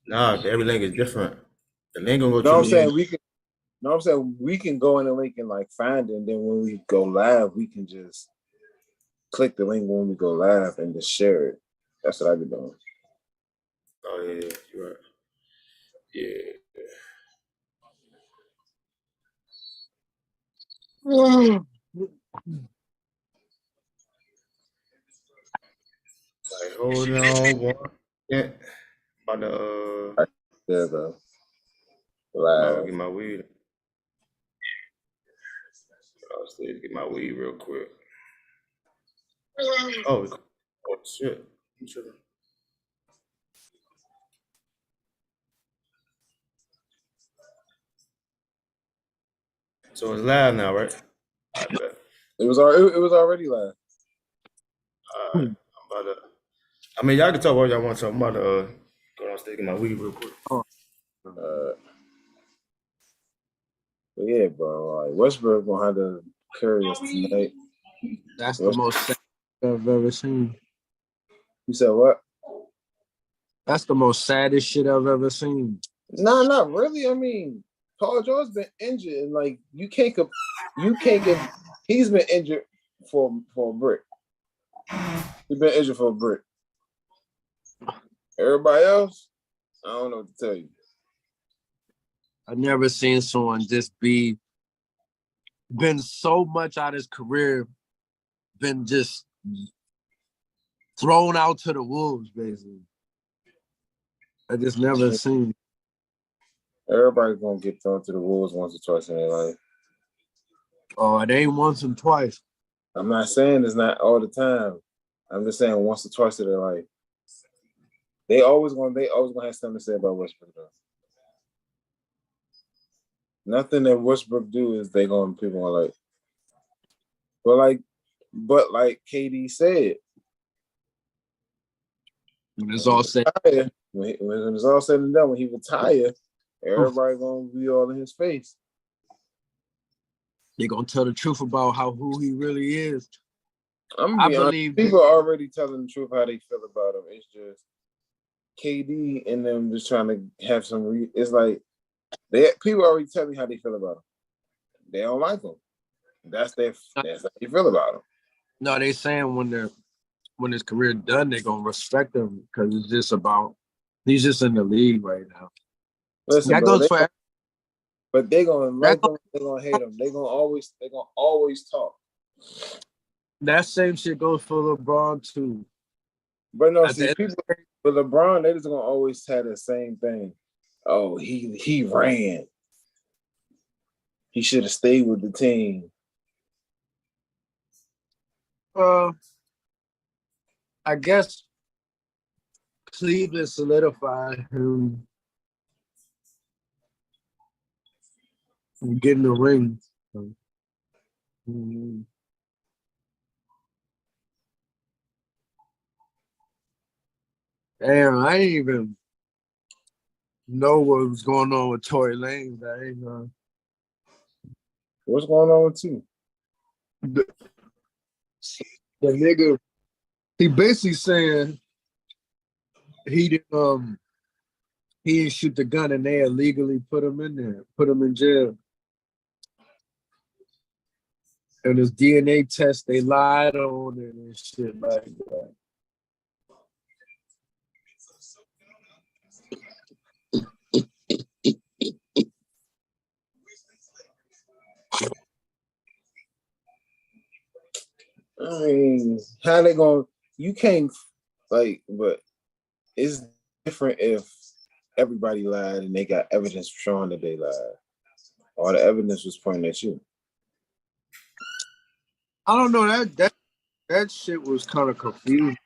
Nah, every link is different. The link gonna go to No, I'm me. saying we can. No, I'm saying we can go in the link and like find it, and then when we go live, we can just click the link when we go live and just share it. That's what I be doing. Oh yeah, you're right. Yeah. Like, hold on one. Yeah. About to Yeah, bro. about to Live. get my weed. I'll stay to get my weed real quick. Oh, oh shit. I'm tripping. So it's live now, right? I bet. It was already live. All right. I'm about to. I mean, y'all can talk what y'all want to. I'm about to go downstairs get my weed real quick. Uh, but yeah, bro. Like Westbrook gonna have to carry us tonight. That's the most sad I've ever seen. You said what? That's the most saddest shit I've ever seen. Nah, not really. I mean, Paul George's been injured, and like you can't get. He's been injured for a brick. He's been injured for a brick. Everybody else, I don't know what to tell you. I've never seen someone just been so much out of his career, been just thrown out to the wolves, basically. I just never seen. Everybody's gonna get thrown to the wolves once or twice in their life. Oh, it ain't once and twice. I'm not saying it's not all the time. I'm just saying once or twice in their life. They always gonna have something to say about Westbrook though. Nothing that Westbrook do is people are like, but like KD said, When it's all said, when it's all said and done, when he retire, everybody gonna be all in his face. they're gonna tell the truth about who he really is. I believe people are already telling the truth how they feel about him. It's just KD and them just trying to have some. It's like people already tell me how they feel about him. They don't like him. That's how they feel about him. No, they saying when his career done, they're gonna respect him because it's just about he's just in the league right now. Listen, that bro, goes for. But they gonna like him. They gonna hate him. They gonna always talk. That same shit goes for LeBron too. But no, see, people with LeBron, they just gonna always have the same thing. Oh, he ran. He should have stayed with the team. I guess Cleveland solidified him getting the ring. Damn, I didn't even know what was going on with Tory Lanez. What's going on with you? The nigga, he basically saying he didn't shoot the gun and they illegally put him in there, put him in jail. And his DNA test, they lied on it and shit like that. I mean, how they gonna? You can't but it's different if everybody lied and they got evidence showing that they lied, or the evidence was pointing at you. I don't know, that shit was kind of confusing.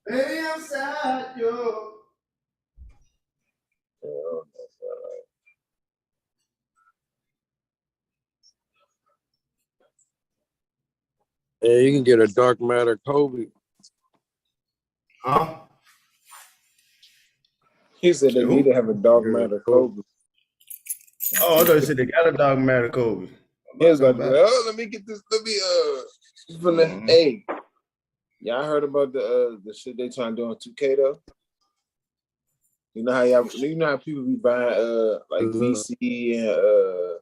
Baby, I'm sad, yo. Yeah, you can get a dark matter Kobe. Huh? He said they need to have a dark matter Kobe. Oh, I thought you said they got a dark matter Kobe. He was like, well, let me get this. Let me from the hey. Y'all heard about the shit they trying to do on 2K though? You know how people be buying like VC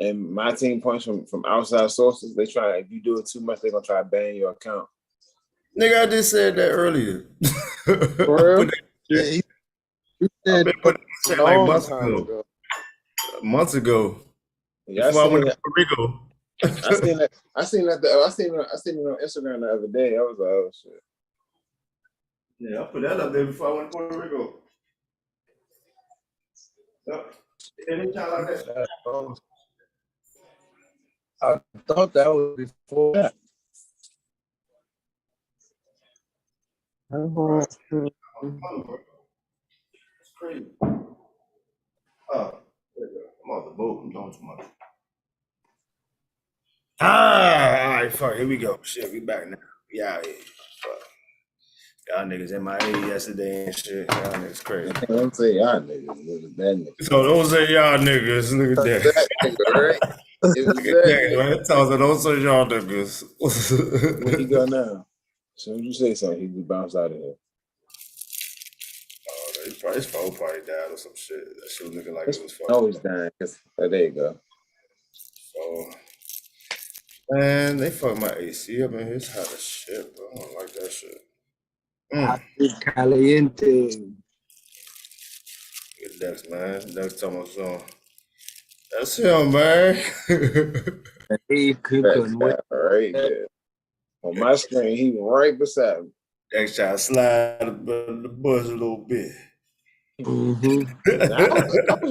and my team points from outside sources. They try, if you do it too much, they're gonna try to ban your account. Nigga, I just said that earlier. For real? Yeah, he said like months ago. Yeah, before I went to Puerto Rico. I seen that. I seen it on Instagram the other day. I was like, oh shit. Yeah, I put that up there before I went to Puerto Rico. Anytime like that. I thought that was before that. It's crazy. Oh, I'm off the boat. I'm doing too much. All right, fuck. Here we go. Shit, we back now. Yeah, fuck. Y'all niggas MIA yesterday and shit. Y'all niggas crazy. Don't say y'all niggas. Look at that nigga. So don't say y'all niggas. Look at that. That nigga, right? Look at that, man. Don't say y'all niggas. Where he go now? As soon as you say something, he be bounced out of here. Oh, his phone probably died or some shit. That shit was looking like it was fucking. Always dying. Oh, there you go. So, man, they fucked my AC up in his hot as shit, bro. I don't like that shit. Caliente. Get Dex, man. Dex talking about something. That's him, man. He couldn't wait. Right there. On my screen, he right beside me. Dex trying to slide the bus a little bit. I was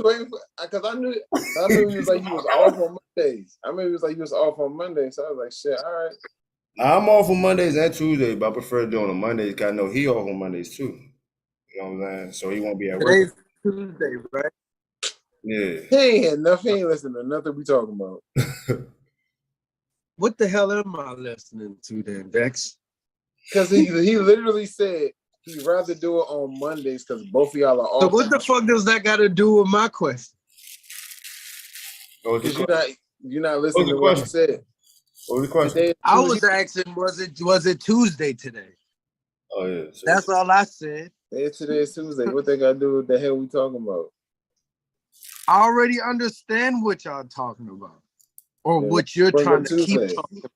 waiting for, because I knew he was like he was off on Mondays. I mean, it was like he was off on Mondays, so I was like, shit, all right. I'm off on Mondays and Tuesdays, but I prefer doing on Mondays because I know he off on Mondays too. You know what I'm saying? So he won't be at work. Today's Tuesday, right? Yeah. He ain't had nothing. He ain't listening to nothing we talking about. What the hell am I listening to then, Dex? Because he literally said he'd rather do it on Mondays because both of y'all are off. So what the fuck does that got to do with my question? Because you're not listening to what he said. What was the question? I was asking, was it Tuesday today? Oh yeah. That's all I said. Yeah, today is Tuesday. What they got to do with the hell we talking about? I already understand what y'all talking about, or what you're trying to keep talking about.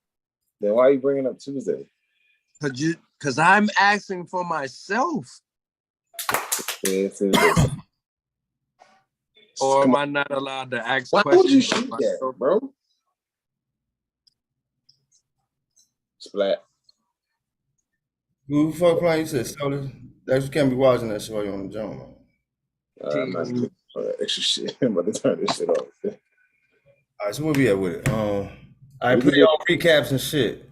Then why are you bringing up Tuesday? Because I'm asking for myself. Yeah, Tuesday. Or am I not allowed to ask why questions? Why would you shoot that, bro? Splat. Who the fuck playing? You said Soda? You can't be watching that shit while you're on the jump, man. I'm not doing extra shit. I'm about to turn this shit off. All right, so where we at with it? I play all recaps and shit.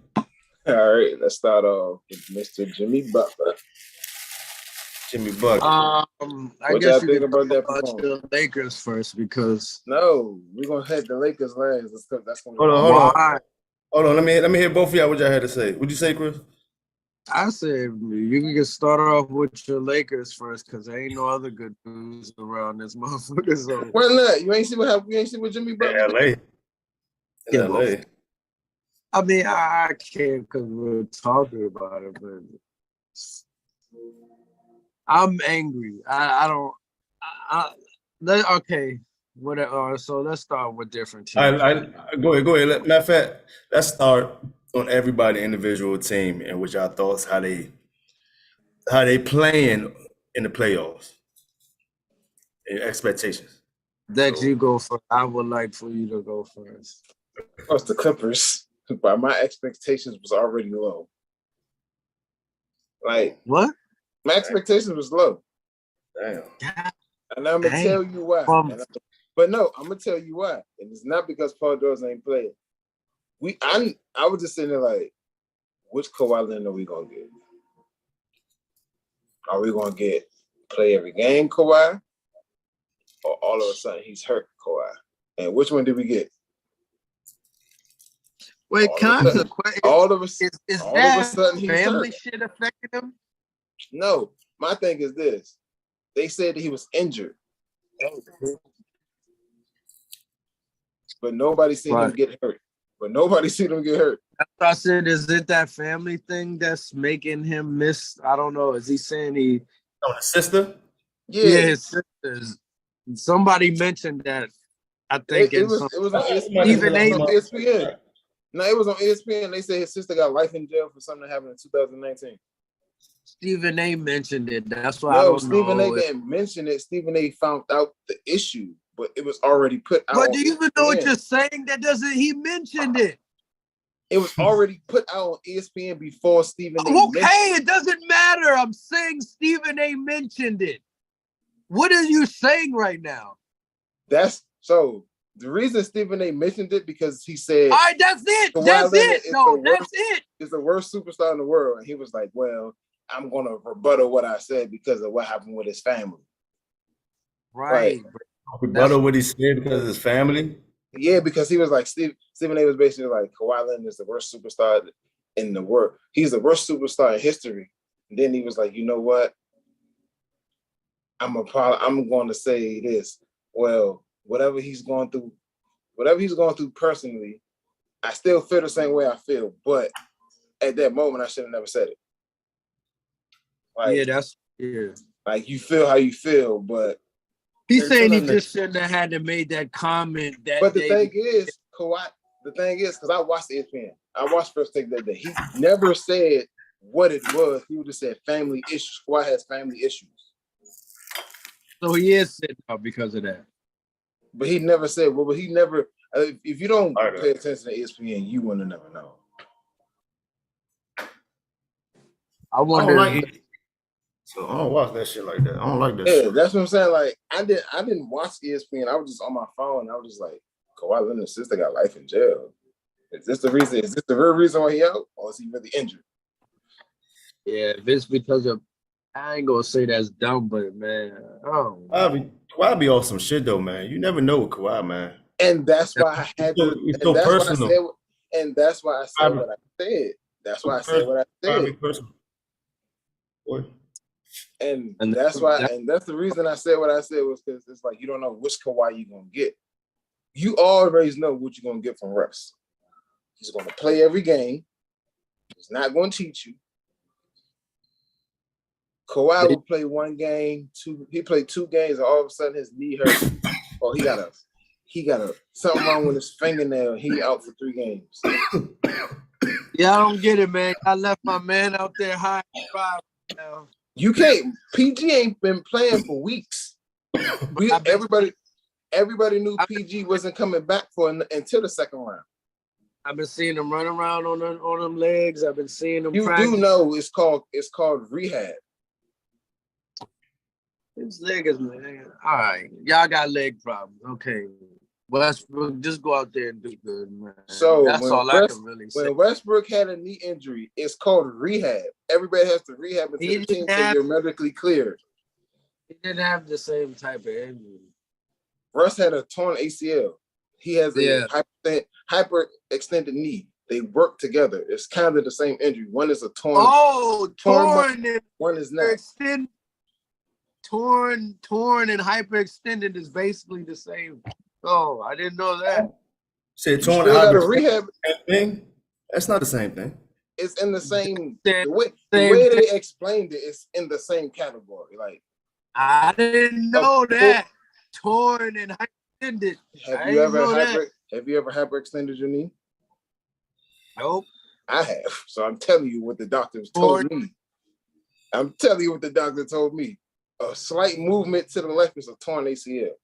All right, let's start off with Mr. Jimmy Butler. Jimmy Butler. I guess you think about that performance? Lakers first because no, we're gonna hit the Lakers last. That's gonna Hold on. Let me hear both of y'all what y'all had to say. What'd you say, Chris? I said you can start off with your Lakers first because there ain't no other good news around this motherfucker. So. Well, look, you ain't see what happened. You ain't see what Jimmy Butler did. In LA. I mean, I can't because we're talking about it, but I'm angry. I don't. Okay. Whatever. So let's start with different teams. Go ahead. Matter of fact, let's start on everybody individual team and what y'all thoughts how they playing in the playoffs and expectations. That you go first. I would like for you to go first. Plus the Clippers, but my expectations was already low. Like what? My expectations was low. Damn. And I'm gonna tell you why. But no, I'm gonna tell you why. And it's not because Paul George ain't playing. I was just sitting there like, which Kawhi Leonard are we gonna get? Are we gonna get play every game Kawhi? Or all of a sudden he's hurt Kawhi? And which one did we get? Wait, can I ask a question? All of a sudden he's family hurt. Shit affected him? No, my thing is this. They said that he was injured. But nobody seen him get hurt. but nobody seen him get hurt. I said, is it that family thing that's making him miss? I don't know. Is he saying he? Oh, the sister. Yeah, his sisters. Somebody mentioned that. I think it was on ESPN. Even it was on ESPN. No, it was on ESPN. They said his sister got life in jail for something that happened in 2019. Stephen A. mentioned it. That's why no, Stephen A. didn't mention it. Stephen A. found out the issue, but it was already put out. But do you even know what you're saying? That doesn't. He mentioned it. It was already put out on ESPN before Stephen A. Okay, it doesn't matter. I'm saying Stephen A. mentioned it. What are you saying right now? That's so. The reason Stephen A. mentioned it because he said, "All right, that's it. That's it. No, that's it. It's the worst superstar in the world," and he was like, "Well, I'm gonna rebuttal what I said because of what happened with his family." Right. Rebuttal what he said because of his family. Yeah, because he was like Stephen A. was basically like Kawhi Leonard is the worst superstar in the world. He's the worst superstar in history. And then he was like, you know what? I'm going to say this. Well, whatever he's going through personally, I still feel the same way I feel. But at that moment, I should have never said it. Like, like you feel how you feel, but he's saying he just shouldn't have had to make that comment. But the thing is, Kawhi. The thing is, because I watched ESPN, I watched First Take that day. He never said what it was. He would just said family issues. Kawhi has family issues. So he is sitting out because of that. But he never said. Well, but he never. If you don't pay attention to ESPN, you want to never know. I wonder. So I don't watch that shit like that. I don't like that. Yeah, that's what I'm saying. Like I didn't watch ESPN. I was just on my phone. I was just like, Kawhi Leonard's sister got life in jail. Is this the reason? Is this the real reason why he out, or is he really injured? Yeah, if it's because of, I ain't gonna say that's dumb, but man, Kawhi be off some shit though, man. You never know with Kawhi, man. And that's why I had to. It's so personal. And that's why I said what I said. That's why I said what I said. What? And that's why, and that's the reason I said what I said was because it's like you don't know which Kawhi you're gonna get. You always know what you're gonna get from Russ. He's gonna play every game. He's not gonna cheat you. Kawhi will play one game, he played 2 games, and all of a sudden his knee hurts. Or he got a something wrong with his fingernail. He out for 3 games. Yeah, I don't get it, man. I left my man out there high five now. You can't. PG ain't been playing for weeks. Everybody knew PG wasn't coming back until the second round. I've been seeing him run around on them legs. I've been seeing him. You do know it's called rehab. His leg is, man. All right, y'all got leg problems. Okay, Westbrook, just go out there and do good, man. So that's all I can really say. When Westbrook had a knee injury, it's called rehab. Everybody has to rehab until the team says you're medically cleared. He didn't have the same type of injury. Russ had a torn ACL. He has a hyperextended knee. They work together. It's kind of the same injury. One is a torn. One is not. Torn and hyperextended is basically the same. Oh, I didn't know that. Say torn out of rehab thing. That's not the same thing. It's in the same the way they explained it. It's in the same category. Like I didn't know that. Torn and hyperextended. Have you ever hyperextended your knee? Nope. I have. So I'm telling you what the doctors told me. I'm telling you what the doctor told me. A slight movement to the left is a torn ACL.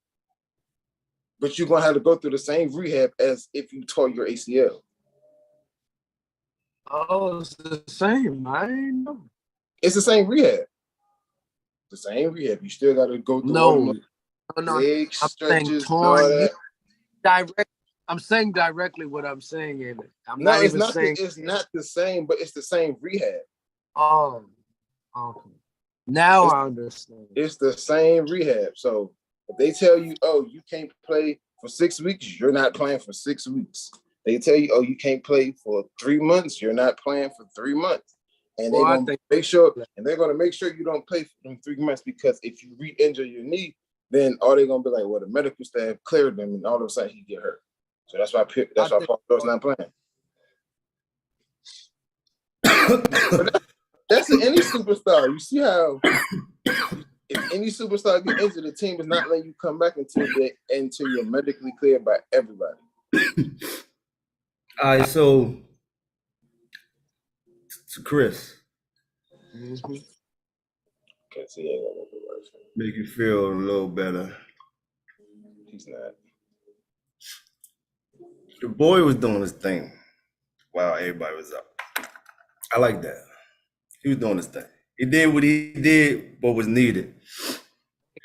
But you're going to have to go through the same rehab as if you tore your ACL. Oh, it's the same. I didn't know. It's the same rehab. The same rehab. You still got to go through leg stretches. I'm saying directly what I'm saying. It's not the same, but it's the same rehab. Oh, okay. Now I understand. It's the same rehab. So if they tell you, oh, you can't play for 6 weeks, you're not playing for 6 weeks. They tell you, oh, you can't play for 3 months, you're not playing for 3 months. And they're going to make sure you don't play for them 3 months, because if you re-injure your knee, then all they're going to be like, well, the medical staff cleared them, and all of a sudden he get hurt. So that's why Paul George's not playing. That's any superstar. You see how if any superstar get injured, the team is not letting you come back until you're medically cleared by everybody. All right, so to Chris, Can't see ain't gonna make it worse. make you feel a little better. He's not. The boy was doing his thing while everybody was up. I like that. He was doing his thing. He did what he did, what was needed.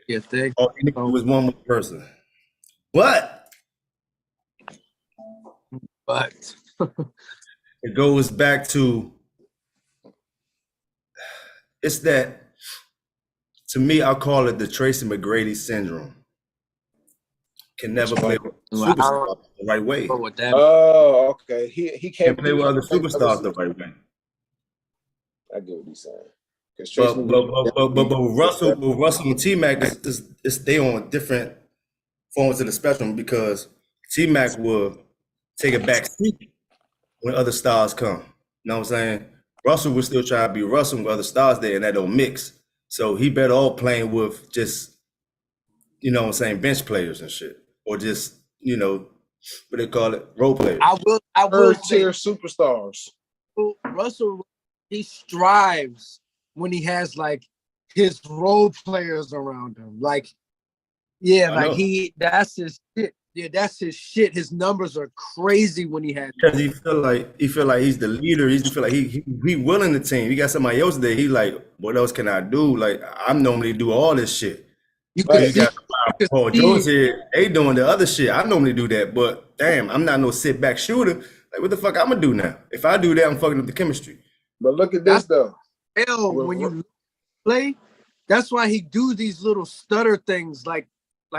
Yeah, thank All he needed was one more person. But it goes back to, it's that, to me, I call it the Tracy McGrady syndrome. Can never play with superstars the right way. Oh, okay. He can't play with other superstars the right way. I get what he's saying. But Russell and T-Mac they on different forms of the spectrum, because T-Mac will take a back seat when other stars come. You know what I'm saying? Russell will still try to be Russell with other stars there, and that don't mix. So he better all playing with just, you know what I'm saying, bench players and shit. Or just, you know, what they call it, role players. I will Third-tier superstars. Russell, he strives when he has like his role players around him. Like, yeah, like that's his shit. Yeah, that's his shit. His numbers are crazy when he has. Because he feel like he's the leader. He feel like he willing the team. He got somebody else there. He like, what else can I do? Like, I'm normally do all this shit. You got Paul George here. They doing the other shit. I normally do that, but damn, I'm not no sit back shooter. Like, what the fuck I'm gonna do now? If I do that, I'm fucking up the chemistry. But look at this though. When you play, that's why he do these little stutter things. Like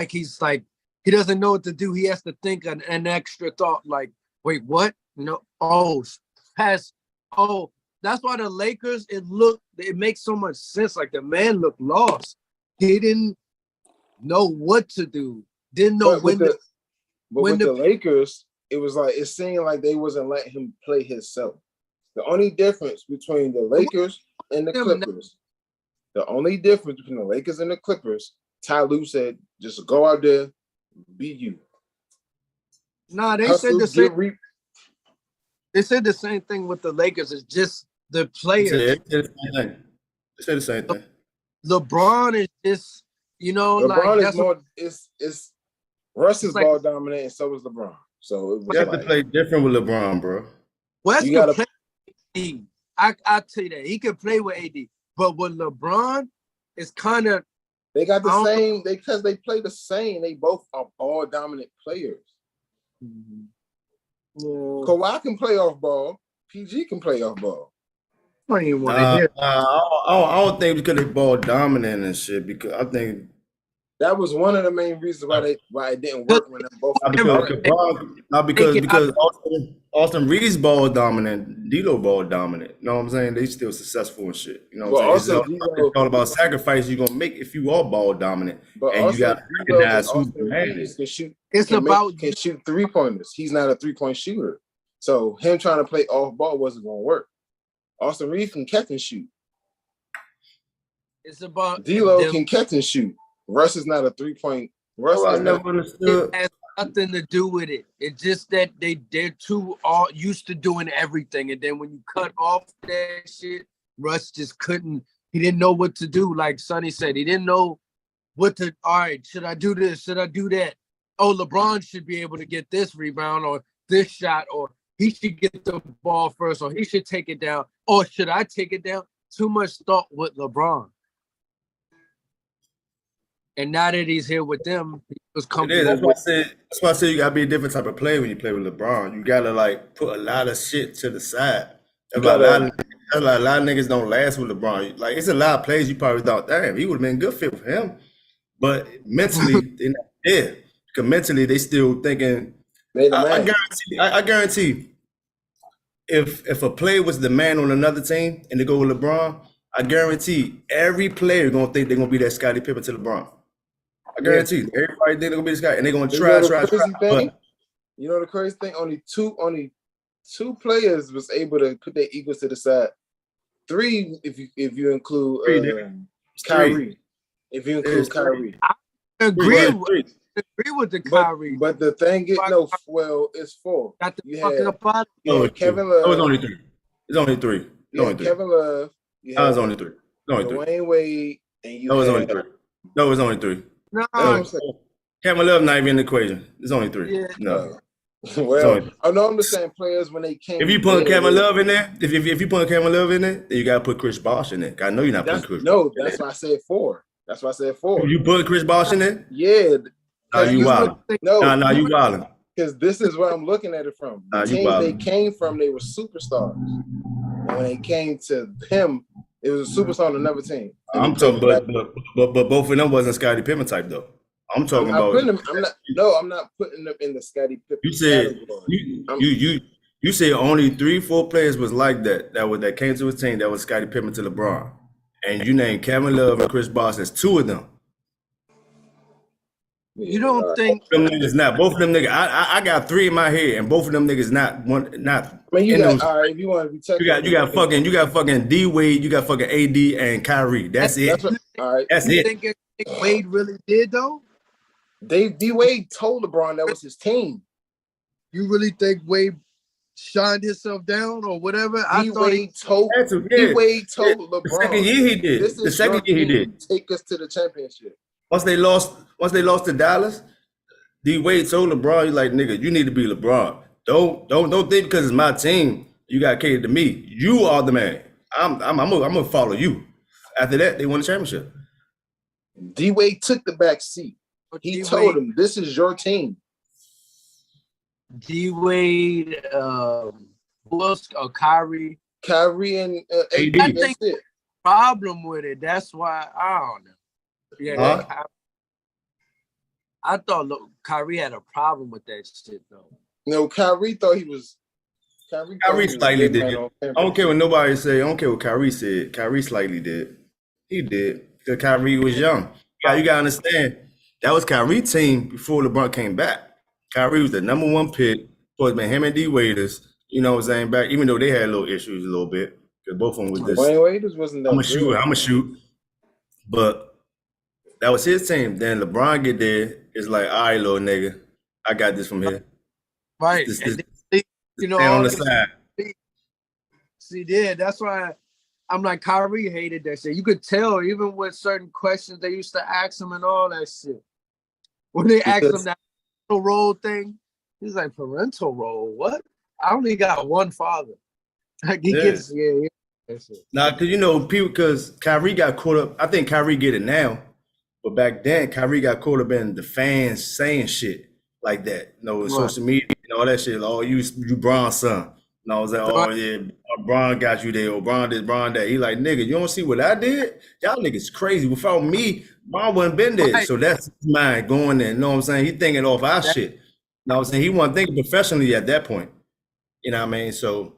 he's like, he doesn't know what to do. He has to think an extra thought. Like, wait, what? No. Oh, pass. Oh, that's why the Lakers, it makes so much sense. Like, the man looked lost. He didn't know what to do. Didn't know when to. But with the Lakers, it was like, it seemed like they wasn't letting him play himself. The only difference between the Lakers and the Clippers, Ty Lue said, just go out there, be you. Nah, they said the same. They said the same thing with the Lakers. It's just the players. They said the same thing. LeBron is just, you know, LeBron like is more. It's Russ is ball dominant, and so is LeBron. So you have to play different with LeBron, bro. West can play with AD. I tell you that he can play with AD, but with LeBron, it's kind of they got the same. Because they play the same. They both are ball dominant players. Mm-hmm. Yeah. Kawhi can play off ball. PG can play off ball. I don't even want to hear. I don't think because they ball dominant and shit. Because I think that was one of the main reasons why it didn't work when them both. Because Austin Reeves ball dominant, D'Lo ball dominant. You know what I'm saying? They still successful and shit. You know what I'm saying? It's all about sacrifice you're gonna make if you are ball dominant, and you got to recognize who's the man. Can shoot 3-pointers. He's not a 3-point shooter, so him trying to play off ball wasn't gonna work. Austin Reeves can catch and shoot. It's about D'Lo can catch and shoot. Russ is not a 3-point. I never understood. It has nothing to do with it. It's just that they're too all used to doing everything, and then when you cut off that shit, Russ just couldn't. He didn't know what to do. Like Sonny said, he didn't know what to. All right, should I do this? Should I do that? Oh, LeBron should be able to get this rebound or this shot, or he should get the ball first, or he should take it down, or should I take it down? Too much thought with LeBron. And now that he's here with them, he was comfortable. That's why I say you gotta be a different type of player when you play with LeBron. You gotta like put a lot of shit to the side. A lot of niggas don't last with LeBron. Like, it's a lot of plays you probably thought, damn, he would have been a good fit for him. But mentally, they're not there. Because mentally, they still thinking. I guarantee, if a player was the man on another team and they go with LeBron, I guarantee every player gonna think they're gonna be that Scottie Pippen to LeBron. I guarantee everybody think they're gonna be this guy, and they're gonna try. You know the crazy thing? Only two players was able to put their egos to the side. 3 if you include Kyrie. If you include Kyrie. I agree with the Kyrie. But the thing is, it's 4. Got the you fuck had, up out. No, Kevin Love. It was only 3. It's only 3. Kevin Love. That was only 3. Dwayne Wade, and you. That was only 3. No, it was only 3. No, Kevin Love not even in the equation. It's only 3. Yeah. No. Well, I know I'm the same players when they came. If you put Kevin Love in there, if you put Kevin Love in there, then you gotta put Chris Bosh in there. I know you're not putting Chris. No, that's why I said 4. That's why I said 4. You put Chris Bosh in there? Yeah. No, you wildin'. No, you wildin'. Because this is where I'm looking at it from. The team they came from, they were superstars. And when they came to him, it was a superstar on another team. I'm talking, but both of them wasn't Scottie Pippen type though. I'm talking about. I'm not putting them in the Scottie Pippen. You said you said only 3-4 players was like that came to his team that was Scottie Pippen to LeBron, and you named Kevin Love and Chris Bosh as 2 of them. You don't think them niggas not both of them niggas? I got 3 in my head, and both of them niggas not one. Not. I mean, you got all right. If you want to be technical, you got fucking D Wade, you got fucking AD and Kyrie. That's it. All right. That's you it. think Wade really did though? D Wade told LeBron that was his team. You really think Wade shined himself down or whatever? D Wade told LeBron. The second year he did. The second year he did. Take us to the championship. Once they lost to Dallas, D Wade told LeBron, he's like, nigga, you need to be LeBron. Don't think because it's my team, you got catered to me. You are the man. I'm gonna follow you. After that, they won the championship. D Wade took the back seat. He told him, "This is your team." D Wade, who else? Kyrie. Kyrie and AD. I think the problem with it. That's why I don't know. Yeah, I thought Kyrie had a problem with that shit though. No, Kyrie thought he was. Kyrie slightly did. I don't care what nobody say. I don't care what Kyrie said. Kyrie slightly did. He did because Kyrie was young. You gotta understand. That was Kyrie's team before LeBron came back. Kyrie was the number 1 pick. So it's been him and D Waders, you know what I'm saying, back, even though they had little issues a little bit. Because both of them was this. Dwayne Waders wasn't that I'm going to shoot. But that was his team. Then LeBron get there. It's like, all right, little nigga, I got this from here. Right. You know, on the side. See, that's why I'm like, Kyrie hated that shit. You could tell, even with certain questions they used to ask him and all that shit. When they asked him that parental role thing, he's like, parental role? What? I only got one father. Like he gets, that's it. Nah, because you know, people, because Kyrie got caught up. I think Kyrie get it now, but back then, Kyrie got caught up in the fans saying shit like that. You know, social media and all that shit. Oh, you Bron's son. And I was like, oh yeah, Bron got you there, or Bron this, Bron that. He like, nigga, you don't see what I did? Y'all niggas crazy. Without me, Bron wouldn't been there. Right. So that's his mind going there. You know what I'm saying? He thinking off our shit. You know what I'm saying? He wasn't thinking professionally at that point. You know what I mean? So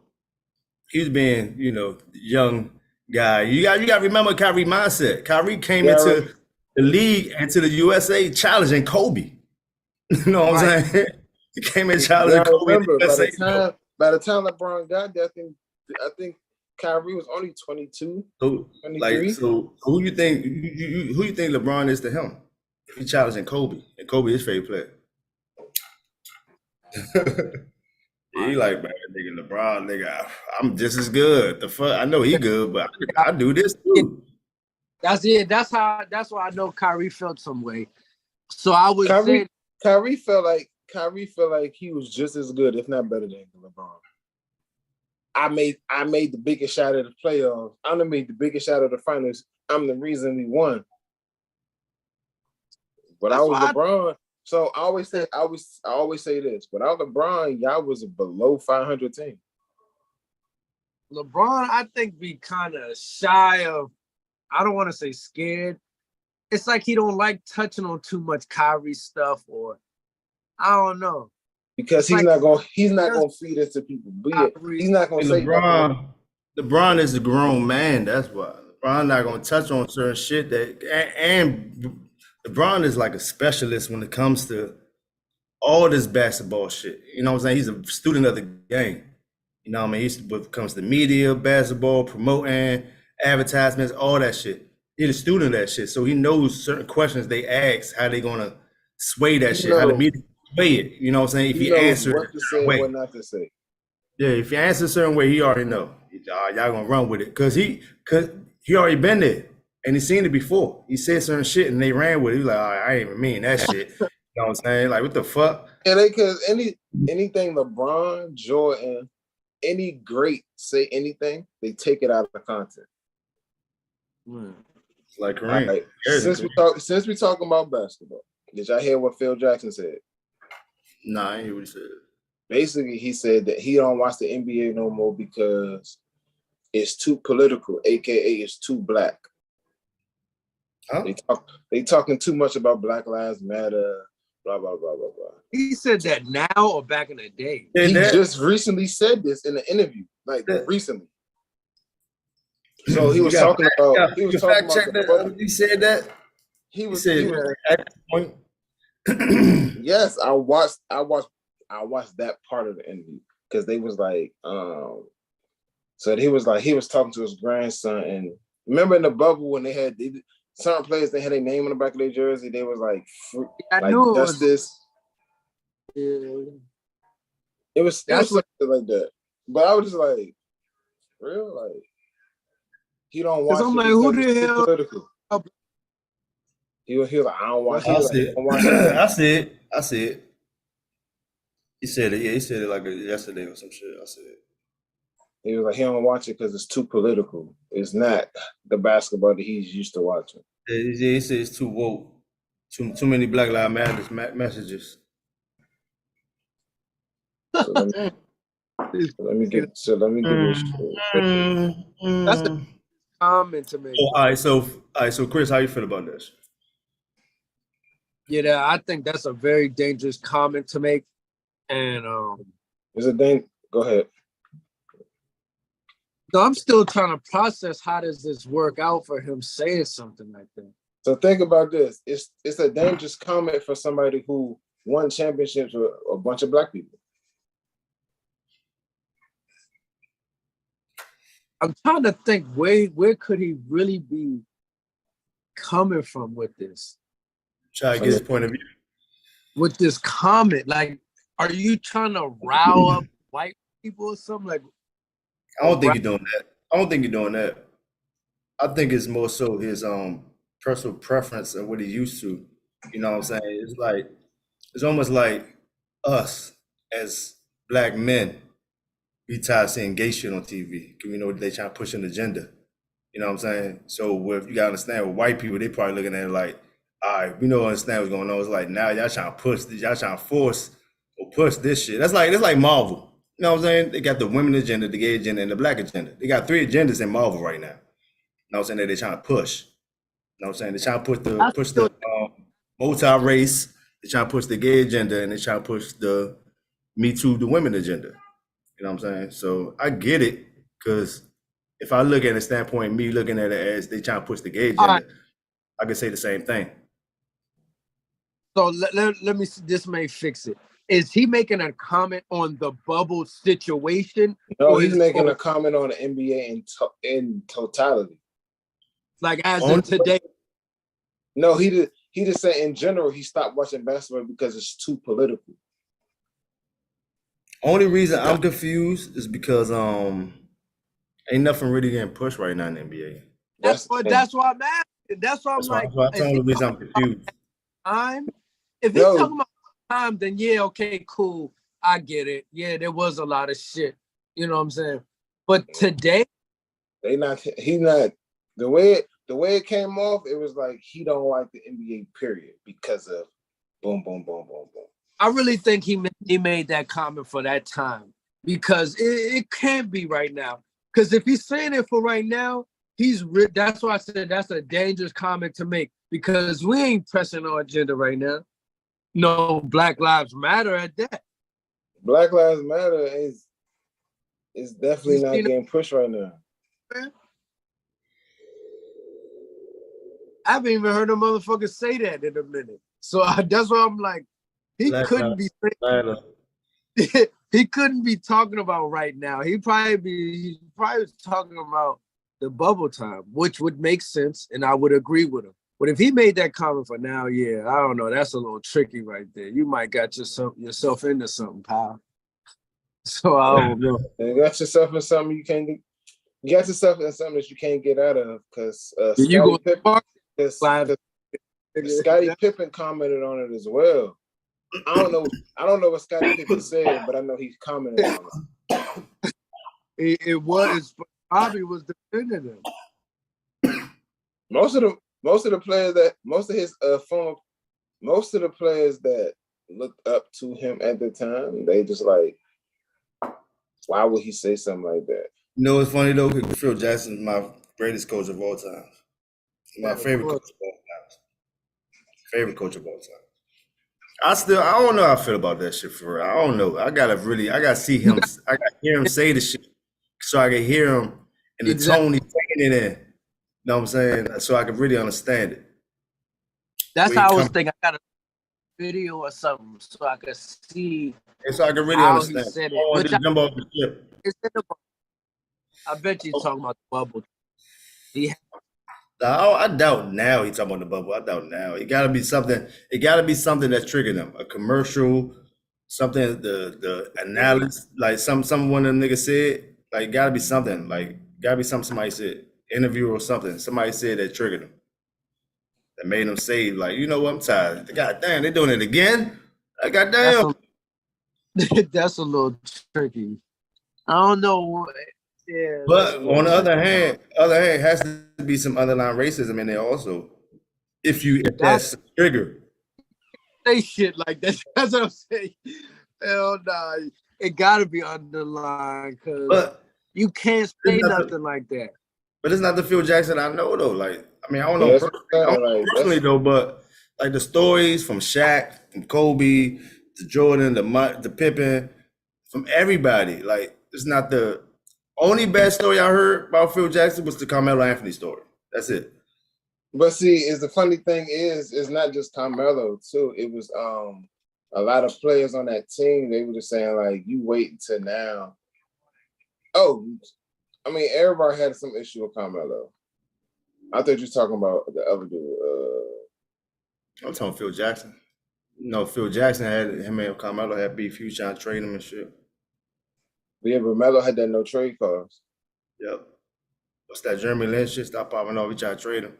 he's being, you know, young guy. You got to remember Kyrie mindset. Kyrie came into the league and to the USA challenging Kobe. You know what I'm saying? He came in challenging Kobe. Remember, by the time LeBron got there, I think Kyrie was only 22, 23. So who you think who you think LeBron is to him? He challenging Kobe, and Kobe is favorite player. He like, man, nigga, LeBron, nigga, I'm just as good. The fuck, I know he good, but I do this too. That's it. That's why I know Kyrie felt some way. So I would say Kyrie felt like he was just as good, if not better than LeBron. I made the biggest shot at the playoffs. I made the biggest shot at the finals. I'm the reason we won. But I was LeBron. So I always say this. Without LeBron, y'all was a below 500 team. LeBron, I think, be kind of shy of, I don't want to say scared. It's like he don't like touching on too much Kyrie stuff, or I don't know. Because he's not gonna feed it to people. He's not gonna say LeBron is a grown man. That's why LeBron not gonna touch on certain shit and LeBron is like a specialist when it comes to all this basketball shit. You know what I'm saying? He's a student of the game. You know what I mean? He's when it comes to media, basketball, promoting, advertisements, all that shit. He's a student of that shit. So he knows certain questions they ask, how they gonna sway that shit, how the media sway it. You know what I'm saying? If He he knows answers what to say and what not to say. yeah, if you answer a certain way, he already know. Y'all gonna run with it. Cause he already been there and he seen it before. He said certain shit and they ran with it. He like, all right, I ain't even mean that shit. You know what I'm saying? Like, what the fuck? Yeah, cause anything LeBron, Jordan, any great say anything, they take it out of context. Like Kareem. Right. Since we talking about basketball, did y'all hear what Phil Jackson said? Nah, I ain't hear what he said. Basically, he said that he don't watch the NBA no more because it's too political, aka it's too black. Huh? They talking too much about Black Lives Matter, blah blah blah blah blah. He said that now or back in the day? He just recently said this in an interview, recently. So he was talking about. He was talking about. He said that. He was. Yes, I watched that part of the interview because they was like, so he was talking to his grandson, and remember in the bubble when they had certain players, they had a name on the back of their jersey. They was like, Justice. It was something like that. But I was just like, real, like he don't watch. I'm like, who the hell? Political. He was like, I don't watch it. I see it. He said it. Yeah, he said it like yesterday or some shit. I said it. He was like, he don't watch it because it's too political. It's not the basketball that he's used to watching. Yeah, he said it's too woke. Too many Black Lives Matter messages. So let me get this. That's a comment to make. All right, so Chris, how you feel about this? Yeah, I think that's a very dangerous comment to make. And is it dangerous? Go ahead. So I'm still trying to process how does this work out for him saying something like that. So think about this. It's a dangerous comment for somebody who won championships with a bunch of black people. I'm trying to think where could he really be coming from with this? Try to get his point of view. With this comment, like, are you trying to rile up white people or something? Like, I don't think you're doing that. I think it's more so his personal preference and what he's used to. You know what I'm saying? It's almost like us as black men. We tired of seeing gay shit on TV. You know, they trying to push an agenda. You know what I'm saying? So you gotta understand with white people, they probably looking at it like, all right, we don't understand what's going on. It's like now y'all trying to push this, y'all trying to force or push this shit. It's like Marvel. You know what I'm saying? They got the women agenda, the gay agenda, and the black agenda. They got 3 agendas in Marvel right now. You know what I'm saying? That they're trying to push. You know what I'm saying? They're trying to push the multi-race. They're trying to push the gay agenda, and they're trying to push the Me Too, the women agenda. You know what I'm saying? So I get it, because if I look at the standpoint, me looking at it as they trying to push the gay agenda, I could say the same thing. So let me see, this may fix it. Is he making a comment on the bubble situation? No, he's making a comment on the NBA in totality. Like as in today? No, he just said in general he stopped watching basketball because it's too political. Only reason I'm confused is because ain't nothing really getting pushed right now in the NBA. That's why I'm asking. That's why I'm that's the only reason I'm confused. If he's talking about time, then yeah, okay, cool. I get it. Yeah, there was a lot of shit. You know what I'm saying? But today, he's not the way it came off, it was like he don't like the NBA period because of boom, boom, boom, boom, boom. I really think he made that comment for that time because it can't be right now. Because if he's saying it for right now, that's why I said that's a dangerous comment to make because we ain't pressing our agenda right now. No, Black Lives Matter at that. Black Lives Matter is definitely not getting pushed right now. I haven't even heard a motherfucker say that in a minute. So that's why I'm like, he couldn't be he couldn't be talking about right now. He's probably was talking about the bubble time, which would make sense, and I would agree with him. But if he made that comment for now, yeah, I don't know. That's a little tricky right there. You might got yourself into something, pal. So I don't know. You got yourself in something you can't do. You got yourself in something that you can't get out of because Scottie Pippen commented on it as well. I don't know what Scottie Pippen said, but I know he commented on it. It was Bobby was defending him. Most of the players that looked up to him at the time, they just like, why would he say something like that? You know what's funny though? Phil Jackson is my greatest coach of all time. My favorite coach of all time. Favorite coach of all time. I don't know how I feel about that shit for real. I don't know. I gotta see him. I gotta hear him say the shit so I can hear him and the tone he's taking it in. You know what I'm saying? So I can really understand it. That's how I was thinking. I got a video or something so I could see. And so I can really understand. He said it. Just jump off the ship. I bet you he's talking about the bubble. I doubt now he's talking about the bubble. I doubt now. It gotta be something. It gotta be something that's triggering them. A commercial, something. The analysis, like some one of them niggas said. Like, gotta be something. Like, gotta be something somebody said. Interview or something. Somebody said that triggered them. That made them say, like, you know what? I'm tired. God damn, they doing it again. Like, God damn. That's a little tricky. I don't know. Yeah, but on the other hand, has to be some underlying racism in there also. If that's a trigger. Say shit like that. That's what I'm saying. Hell nah. It gotta be underlying because you can't say nothing like that. But it's not the Phil Jackson I know though. Like, I mean, I don't know personally though, but like the stories from Shaq, from Kobe, to Jordan, the Pippen, from everybody. Like, it's not the only bad story I heard about Phil Jackson was the Carmelo Anthony story. That's it. But see, the funny thing is, it's not just Carmelo too. It was a lot of players on that team. They were just saying like, you wait until now. Oh, I mean, everybody had some issue with Carmelo. I thought you were talking about the other dude. I'm talking Phil Jackson. You know, Phil Jackson had him and Carmelo had beef. He was trying to trade him and shit. But yeah, but Melo had that no trade clause. Yep. What's that Jeremy Lin shit? Stop popping off. We try to trade him.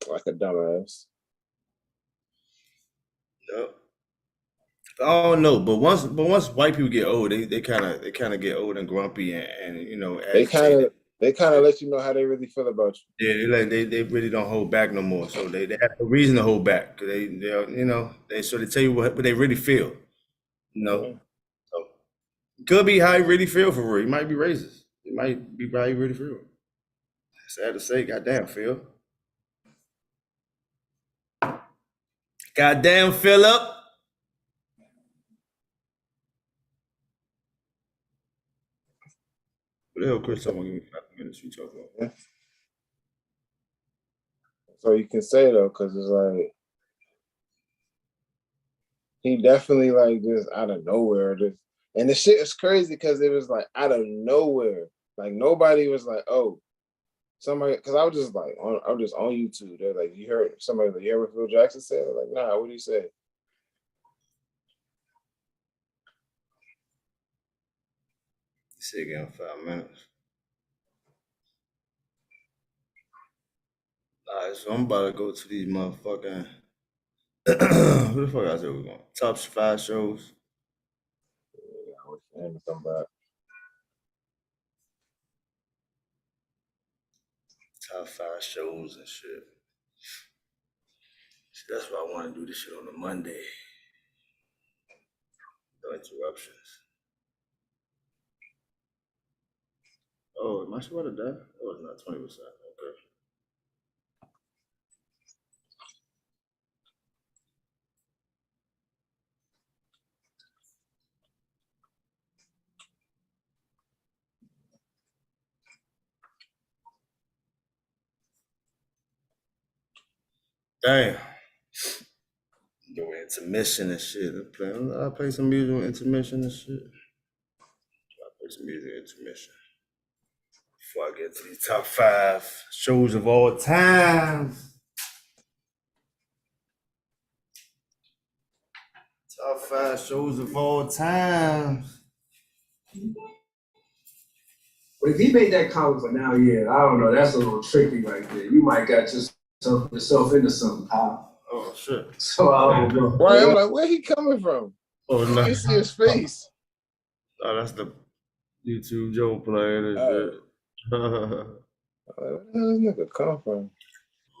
Like a dumbass. Yep. I don't know, but once white people get old, they kind of get old and grumpy and you know they kind of let you know how they really feel about you. Yeah, they really don't hold back no more. So they have a reason to hold back because they you know they tell you what they really feel. You know, so could be how he really feel for real. He might be racist. It might be how he really feel. Sad to say, goddamn Phil. Goddamn Philip. What the hell, Chris? Someone give me 5 minutes. You talking about? Yeah. So you can say though, because it's like he definitely like just out of nowhere. And the shit is crazy because it was like out of nowhere. Like nobody was like, oh, somebody. Because I was just like, I was just on YouTube. They're like, you heard somebody like, you heard what Phil Jackson said? I'm like, nah, what did he say? Say again, 5 minutes. All right, so I'm about to go to these motherfucking. Who the fuck I said we're going? Top 5 shows. Yeah, come back. Top 5 shows and shit. So that's why I want to do this shit on a Monday. No interruptions. Oh, am I sure about to die? Oh, it's not 20%. Okay. Damn. Go ahead. intermission and shit. I play some music with intermission and shit. I play some music intermission. Before I get to these top 5 shows of all time. Top 5 shows of all time. But if he made that comment for now, yeah, I don't know. That's a little tricky right there. You might got yourself into something, pal. Oh shit. So I don't know. Right, I'm like, where he coming from? Oh no. You see his face. Oh, that's the YouTube Joe playing and shit. Where the hell this nigga come from?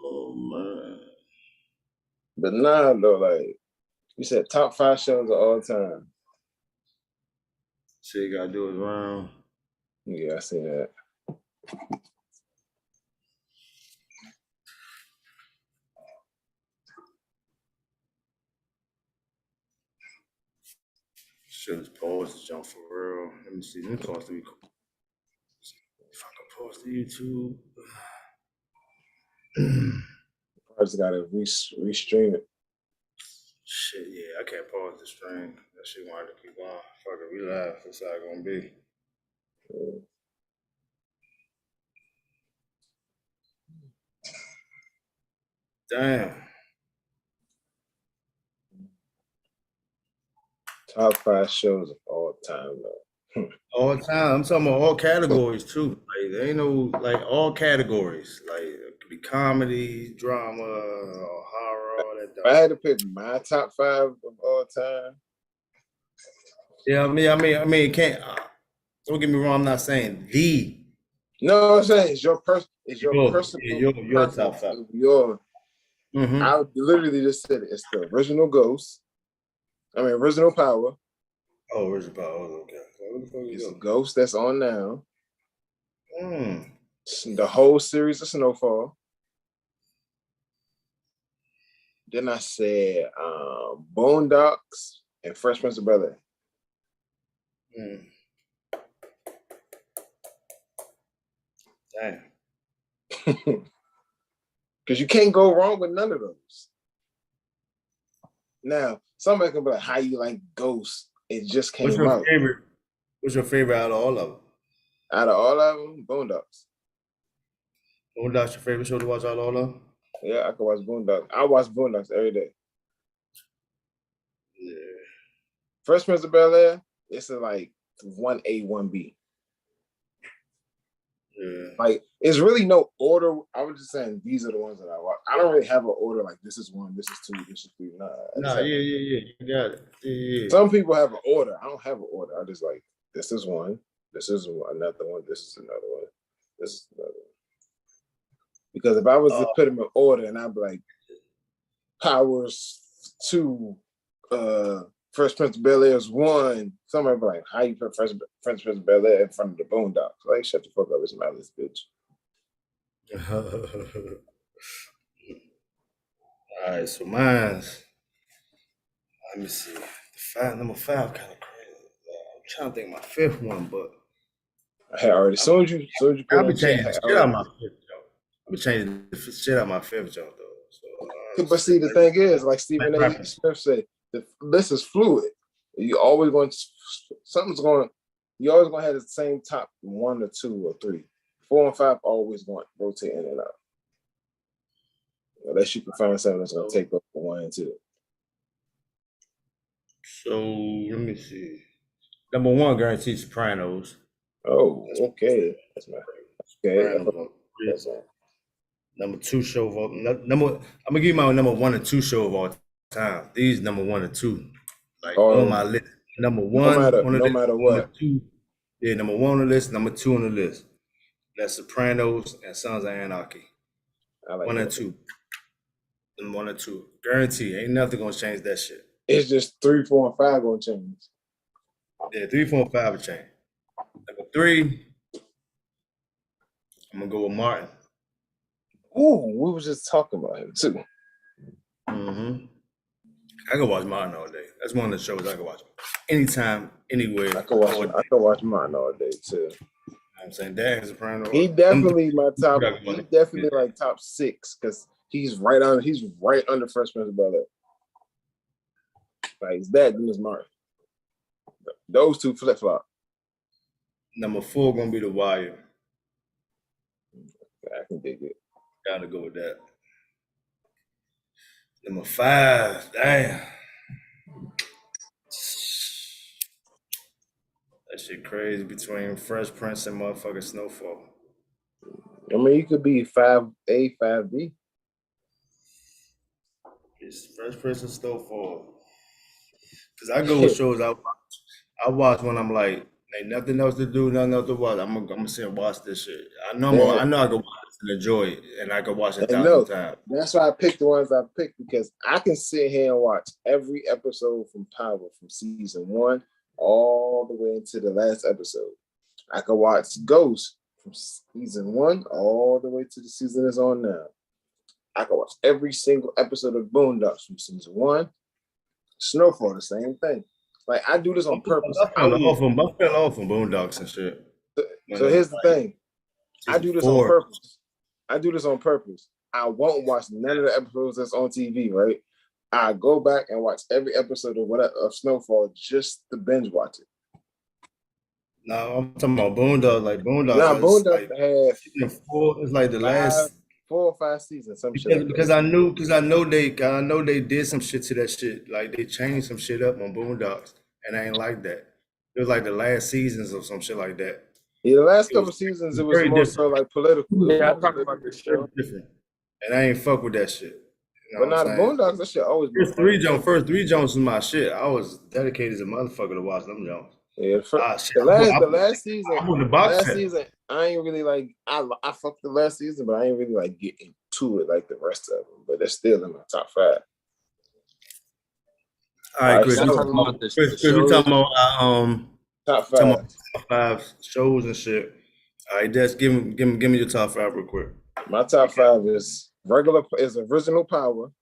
Oh man. But nah, though, like you said, top 5 shows of all time. Shit, you gotta do it round. Yeah, I see that. Should just pause the jump for real. Let me see. Let me pause the if I can pause the YouTube. I just gotta restream it. Shit, yeah, I can't pause the stream. That shit wanted to keep on. Fuck it, we live. That's how it gonna be. Damn. Top 5 shows of all time, though. All time. I'm talking about all categories too. Like there ain't no like all categories. Like it could be comedy, drama, horror, all that. If I had to pick my top 5 of all time. Yeah, I mean, it can't. Don't get me wrong. I'm not saying the. No, I'm saying it's your personal. Your top 5. Mm-hmm. I literally just said it. It's the original Ghost. Original Power. Oh, original Power. Okay. It's a Ghost that's on now. Mm. The whole series of Snowfall. Then I said Boondocks and Fresh Prince of Bel-Air. Mm. Damn. Because you can't go wrong with none of those. Now, somebody can be like, how you like Ghost? It just came out. What's your favorite out of all of them? Out of all of them, Boondocks. Boondocks your favorite show to watch out of all of them? Yeah, I can watch Boondocks. I watch Boondocks every day. Yeah. Fresh Prince of Bel-Air, it's like 1A, 1B. Yeah. Like, it's really no order. I was just saying these are the ones that I watch. I don't really have an order like this is 1, this is 2, this is 3. Yeah. You got it. Yeah. Some people have an order. I don't have an order. I just like, this is 1, this is another one, this is another one, this is another one. Because if I was to put them in order and I'd be like, Powers 2, Fresh Prince of Bel-Air's 1, somebody be like, how you put Fresh Prince of Bel-Air in front of the Boondocks? Like, shut the fuck up, it's my list, bitch. All right, so mine's, let me see. Number 5 kind of crazy. I'm trying to think of my 5th one, but I had already sold you. I'll be changing the shit out of my 5th joke. I'll be changing the shit out of my 5th joke though. So, but see, the thing is, like Stephen A. Smith said, this is fluid. You always going to, you always going to have the same top 1 or 2 or 3. 4 and 5 always going to rotate in and out. Unless you can find something that's going to take over 1 and 2. So let me see. Number 1, guaranteed Sopranos. Oh, okay. That's my That's number 2 show of all. I'm gonna give you my number 1 and 2 show of all time. These number 1 and 2, like on my list. Number 1, no matter what. Number 2, yeah, number 1 on the list. Number 2 on the list. That's Sopranos and Sons of Anarchy. I like 1 and 2. And 1 and 2, guarantee. Ain't nothing gonna change that shit. It's just 3, 4, and 5 gonna change. Yeah, 3, 4, and 5 will change. Number 3, I'm gonna go with Martin. Ooh, we was just talking about him too. Mm-hmm. I can watch Martin all day. That's one of the shows I can watch anytime, anywhere. I can watch Martin all day too. You know what I'm saying? Dan Soprano. He definitely my top. He definitely like top 6 because he's right under Fresh Prince of Bel-Air. Like it's that, then it's Martin. Those two flip flop. Number 4 gonna be The Wire. I can dig it. Gotta go with that. Number 5, damn. That shit crazy between Fresh Prince and motherfucking Snowfall. I mean, you could be 5A, 5B. It's Fresh Prince and Snowfall. Cause I go with shows I watch when I'm like, ain't nothing else to do, nothing else to watch. I'm gonna sit and watch this shit. I know I can watch it and enjoy it, and I can watch it 1,000 times. That's why I picked the ones I picked, because I can sit here and watch every episode from Power from season 1 all the way into the last episode. I can watch Ghost from season 1 all the way to the season it's on now. I can watch every single episode of Boondocks from season 1. Snowfall, the same thing. Like, I do this on purpose. I fell off from Boondocks and shit. So here's the thing. I do this on purpose. I won't watch none of the episodes that's on TV, right? I go back and watch every episode of Snowfall just to binge watch it. No, I'm talking about Boondocks. Like Boondocks. Nah, Boondocks have season 4 is like the last 4 or 5 seasons. Some shit. Because I know they did some shit to that shit. Like they changed some shit up on Boondocks, and I ain't like that. It was like the last seasons or some shit like that. Yeah, the last couple seasons it was more different. So like political. Yeah, I'm talking about this show. Different. And I ain't fuck with that shit. You know but now the Boondocks, that shit always been first three Jones was my shit. I was dedicated as a motherfucker to watch them Jones. Yeah, the last season, I ain't really like. I fucked the last season, but I ain't really like getting to it like the rest of them. But they're still in my top 5. All right, Chris. We're talking about top 5. Top 5 shows and shit. All right, Des, give me your top 5 real quick. My top 5 is Original Power,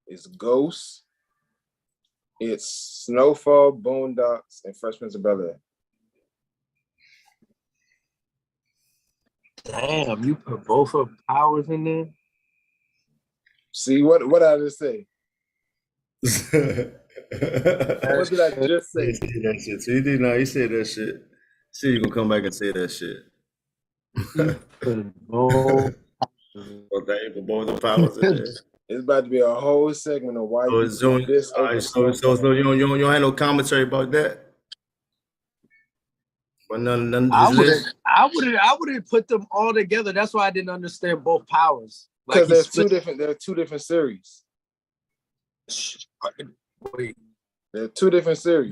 it's Ghost, it's Snowfall, Boondocks, and Fresh Prince of Bel-Air. Damn, you put both of Powers in there? See, what did I just say? What did I just say? That shit. So you said that shit. See, you gonna come back and say that shit. Both the Powers in there. It's about to be a whole segment of why you do this. All right, so you don't have no commentary about that. But none. I wouldn't put them all together. That's why I didn't understand both Powers. Because there's two different. There are 2 different series. Wait. There are 2 different series.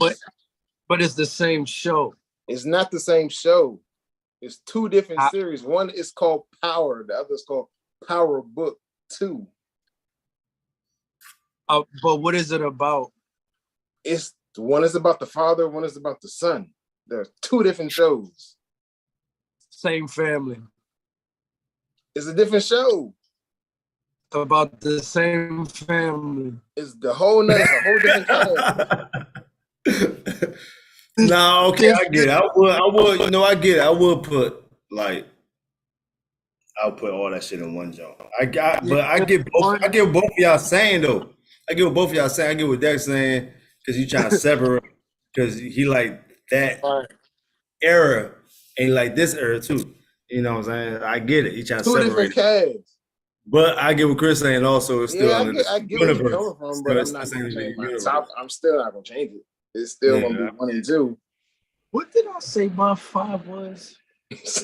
But it's the same show. It's not the same show. It's 2 different series. One is called Power. The other is called Power Book 2. But what is it about? One is about the father, one is about the son. There are 2 different shows. Same family. It's a different show. About the same family. It's a whole different cast. No, okay, I get it. I would, I get it. I would put I'll put all that shit in one joint. I get both of y'all saying though. I get what both of y'all saying. I get what Dex saying because you trying to separate because he like that era and like this era too. You know what I'm saying? I get it. He trying to separate. 2 different casts. But I get what Chris saying also. It's still under I get where you're coming from, but I'm not going to change my top. I'm still not going to change it. It's still going to be 1 and 2. What did I say my 5 was?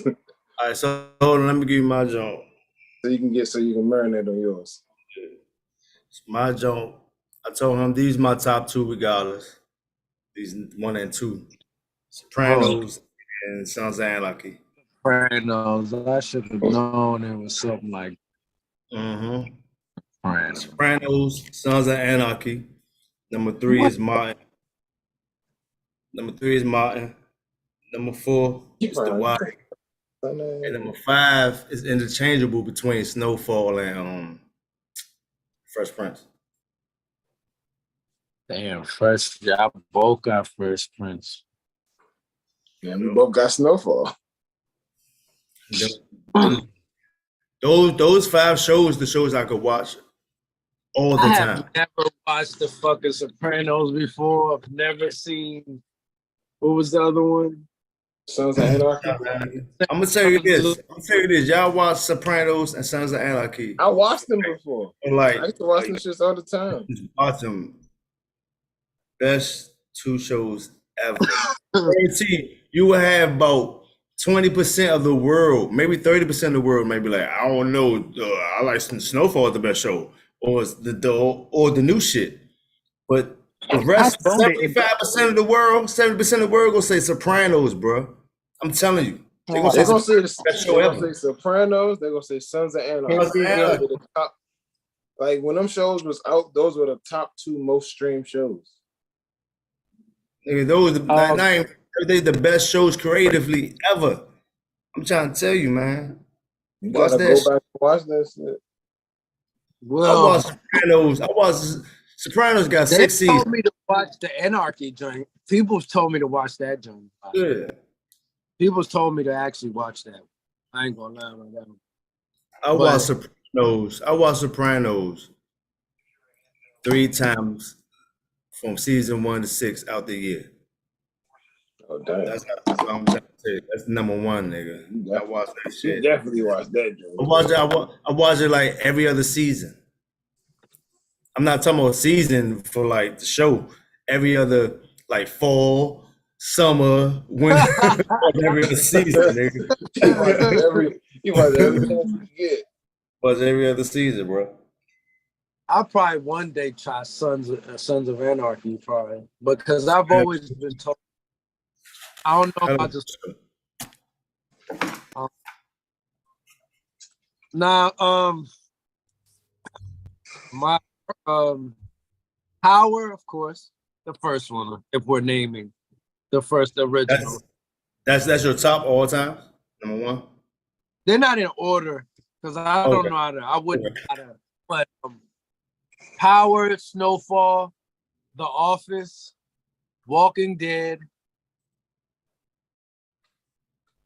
All right, so hold on. Let me give you my joint. So you can marinate on yours. My joint. I told him these my top 2 regardless. These 1 and 2. Sopranos and Sons of Anarchy. Sopranos. I should have known it was something like. Sopranos, Sons of Anarchy. Number 3 is Martin. Number 4 is The Wire. And number 5 is interchangeable between Snowfall and Fresh Prince. Damn, y'all both got Fresh Prince. Yeah, we both got Snowfall. Those 5 shows, the shows I could watch all the I time. have never watched the fucking Sopranos before. I've never seen. What was the other one? Sons of Anarchy. I'm gonna tell you this. Y'all watch Sopranos and Sons of Anarchy. I watched them before. Like, I used to watch them shits all the time. Watch them. Best two shows ever. Guarantee you will have about 20% of the world, maybe 30% of the world, maybe like, I don't know, I like Snowfall is the best show, or it's the new shit. But the rest, 75% of the world, 70% of the world gonna say Sopranos, bro. I'm telling you. They're gonna say Sopranos, they're gonna say Sons of Anarchy. Like when them shows was out, those were the top 2 most streamed shows. Nigga, they're the best shows creatively ever. I'm trying to tell you, man. You gotta go back and watch that shit. Well, I watched Sopranos got 6 seasons. They told me to watch the Anarchy joint. People told me to watch that joint. Yeah. People told me to actually watch that. I ain't gonna lie about that. I watched Sopranos 3 times from season 1 to 6 out the year. Oh damn! That's what I'm trying to say. That's number 1, nigga. I watched that shit. You definitely watched that. I watched it like every other season. I'm not talking about season for like the show. Every other like fall, summer, winter, every other season, nigga. You watch every chance you get. Watch every other season, bro. I'll probably one day try Sons of Anarchy, probably, because I've always been told. I don't know about this. My Power, of course, the first one. If we're naming the original, that's your top all time, number 1. They're not in order because I don't know how to. I wouldn't know how to. But Power, Snowfall, The Office, Walking Dead,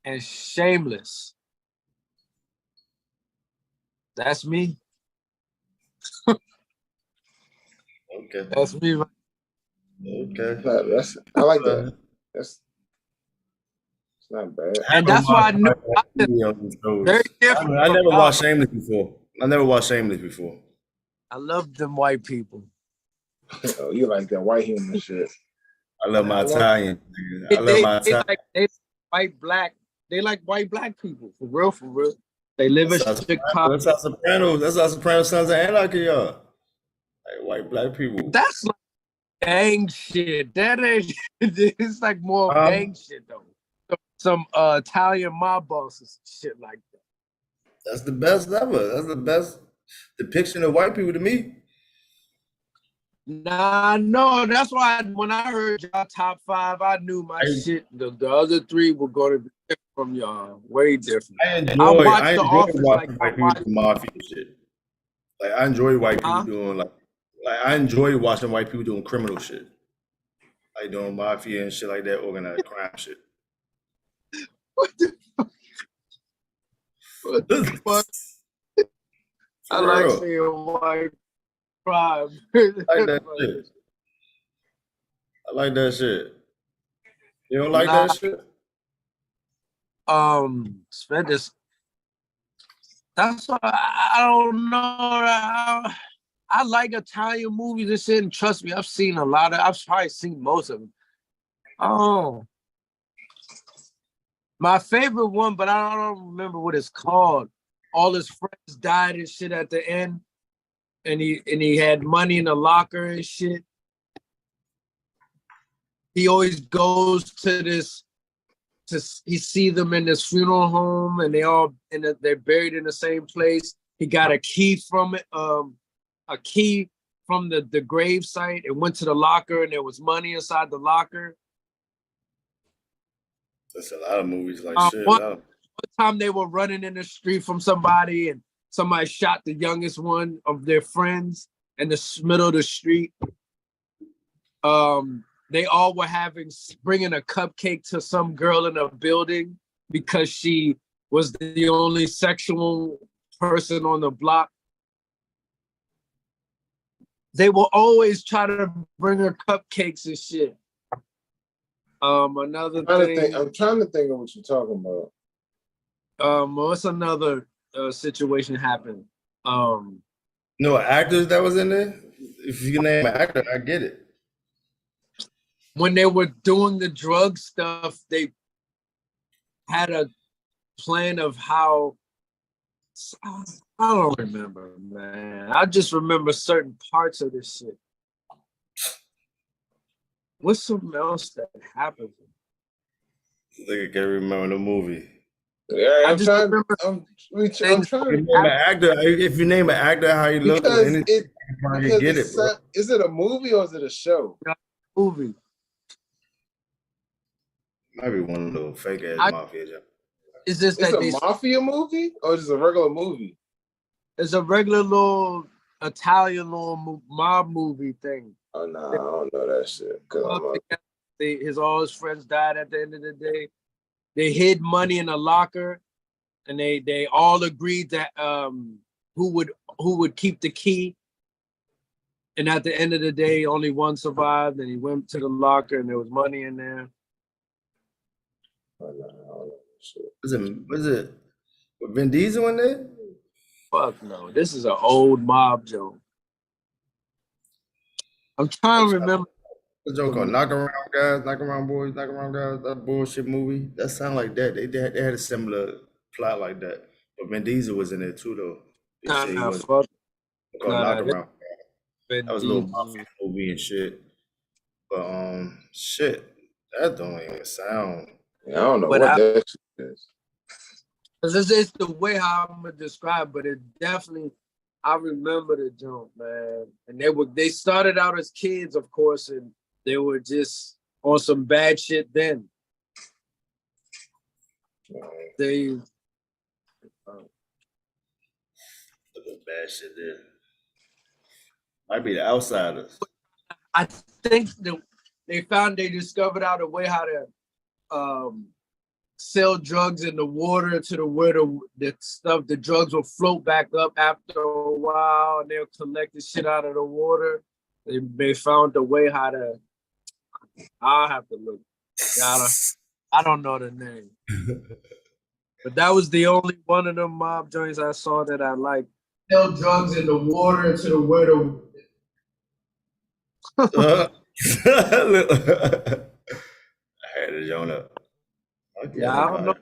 and Shameless. That's me. Okay. That's me. Okay. I like that. It's not bad. And that's why I knew. Very different. I never watched Shameless before. I love them white people. Oh, you like that white human shit. I love my Italian. I love my Italian. They white black. They like white black people for real. They live in Chicago. That's how Sopranos Sons of Anarchy are. Like white black people. That's like gang shit. That ain't. It's like more gang shit though. Some Italian mob bosses, shit like that. That's the best ever. That's the best depiction of white people to me. Nah, no, that's why when I heard y'all top 5, I knew my shit. The other 3 were going to be different from y'all, way different. I enjoy watching white people do mafia shit. Like I enjoy white people doing like I enjoy watching white people doing criminal shit, like doing mafia and shit like that, organized crime shit. What the fuck? What the fuck? I like seeing white crime. I like that shit. You don't like that shit? That's why I don't know. I like Italian movies and shit, and trust me, I've seen a lot of. I've probably seen most of them. Oh, my favorite one, but I don't remember what it's called. All his friends died and shit at the end, and he had money in the locker and shit. He always goes to this. He see them in this funeral home, and they're buried in the same place. He got a key from it, a key from the grave site, and went to the locker, and there was money inside the locker. That's a lot of movies like shit. One time they were running in the street from somebody, and somebody shot the youngest one of their friends in the middle of the street. They all were bringing a cupcake to some girl in a building because she was the only sexual person on the block. they will always try to bring her cupcakes and shit. Another thing. I'm trying to think of what you're talking about. What's another situation happened? No actors that was in there. If you can name an actor, I get it. When they were doing the drug stuff, they had a plan of how. I don't remember, man. I just remember certain parts of this shit. What's something else that happened? I think I can't remember the movie. Yeah, I just remember. I'm trying to name an actor. If you name an actor, how you look, because you get it, bro. Is it a movie or is it a show? Movie. Might be one of those fake ass mafia jobs. It's just It's that a mafia movie or just a regular movie? It's a regular little Italian little mob movie thing. Oh no, I don't know that shit. All his friends died at the end of the day. They hid money in a locker, and they all agreed that who would keep the key. And at the end of the day, only one survived, and he went to the locker, and there was money in there. Oh, no, I don't know shit. Was it Vin Diesel in there? Fuck no, this is an old mob joke. I'm trying to remember. The joke called Knock Around Guys, Knock Around Boys, Knock Around Guys, that bullshit movie. That sound like that. They had a similar plot like that. But Vin Diesel was in there too, though. Fuck. Knock Around. That was a little mafia movie and shit. But shit, that don't even sound. Yeah, I don't know what that shit is. Cause it's the way how I'm gonna describe, but it definitely. I remember the joke, man, and they started out as kids, of course, and they were just on some bad shit then. They bad shit there. Might be the Outsiders. I think they discovered out a way how to sell drugs in the water to where the drugs will float back up after a while, and they'll collect the shit out of the water. They found a way how to. I'll have to look. I don't know the name, but that was the only one of them mob joints I saw that I liked. Sell drugs in the water to where the. I had it on up. Yeah, I don't know.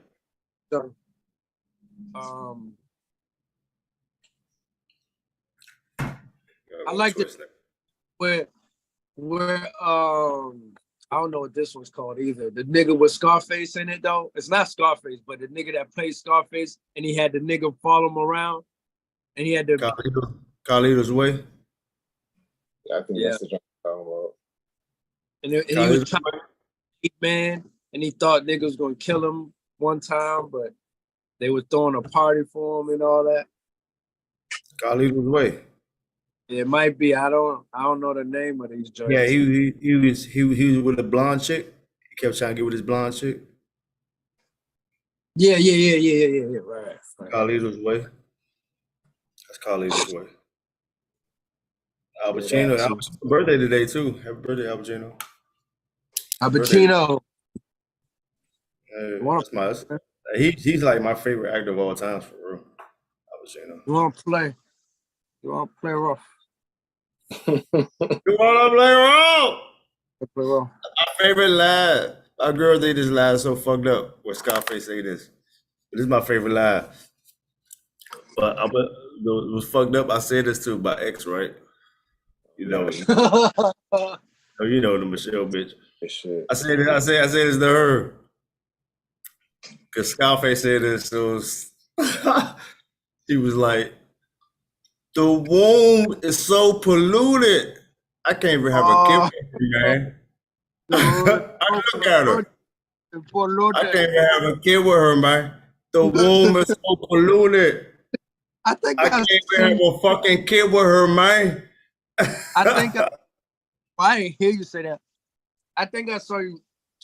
I like it where I don't know what this one's called either. The nigga with Scarface in it though. It's not Scarface, but the nigga that plays Scarface, and he had the nigga follow him around, and he had the Carlito's Way. Yeah, I think that's the joint I'm talking about. And he was trying to eat man, and he thought niggas was gonna kill him one time, but they were throwing a party for him and all that. Carlito's Way. It might be. I don't know the name of these joints. Yeah, he was with a blonde chick. He kept trying to get with his blonde chick. Yeah. Right. Carlito's Way. That's Carlito's Way. Al Pacino. Al Pacino's birthday today too. Happy birthday, Al Pacino. Al Pacino. He's like my favorite actor of all time for real. Al Pacino. You want to play rough? You want to play rough? Play rough. My favorite line. My girl, they just lie so fucked up. Where Scarface say this. This is my favorite line. But it was fucked up. I said this to my ex, right? You know, you know the Michelle bitch. I said this to her. Cause Scarface said this, so she was like, "The womb is so polluted. I can't even have a kid with you, man." I look at her. I can't even have a kid with her, man. The womb is so polluted. I can't even have a fucking kid with her, man. I didn't hear you say that. I think I saw you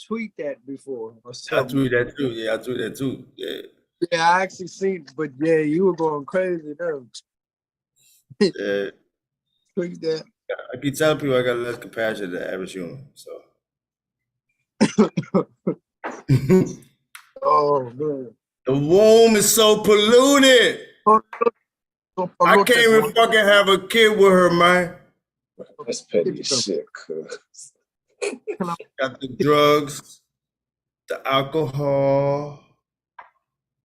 tweet that before. Or something. I tweet that too. Yeah, I tweet that too. Yeah. Yeah, I actually seen, but yeah, you were going crazy though. Yeah. Tweet that. I keep telling people I got less compassion than the average human. So. Oh man. The womb is so polluted. I can't even fucking have a kid with her, man. That's petty as shit, cuz. Got the drugs, the alcohol,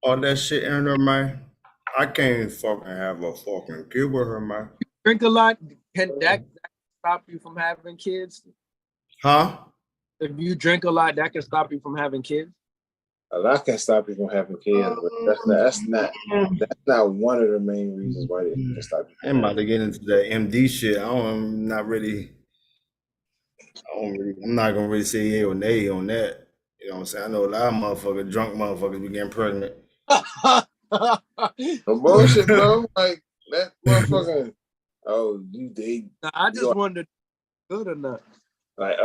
all that shit in her, man. I can't even fucking have a fucking kid with her, man. Drink a lot. Can that stop you from having kids? Huh? If you drink a lot, that can stop you from having kids. A lot can stop you from having kids, but that's not one of the main reasons why they can stop you. I'm about to get into the MD shit. I'm not gonna really say yay or nay on that. You know what I'm saying? I know a lot of drunk motherfuckers be getting pregnant. No bullshit, bro. Like that motherfucker. Oh, I just wondered, good or not. Like,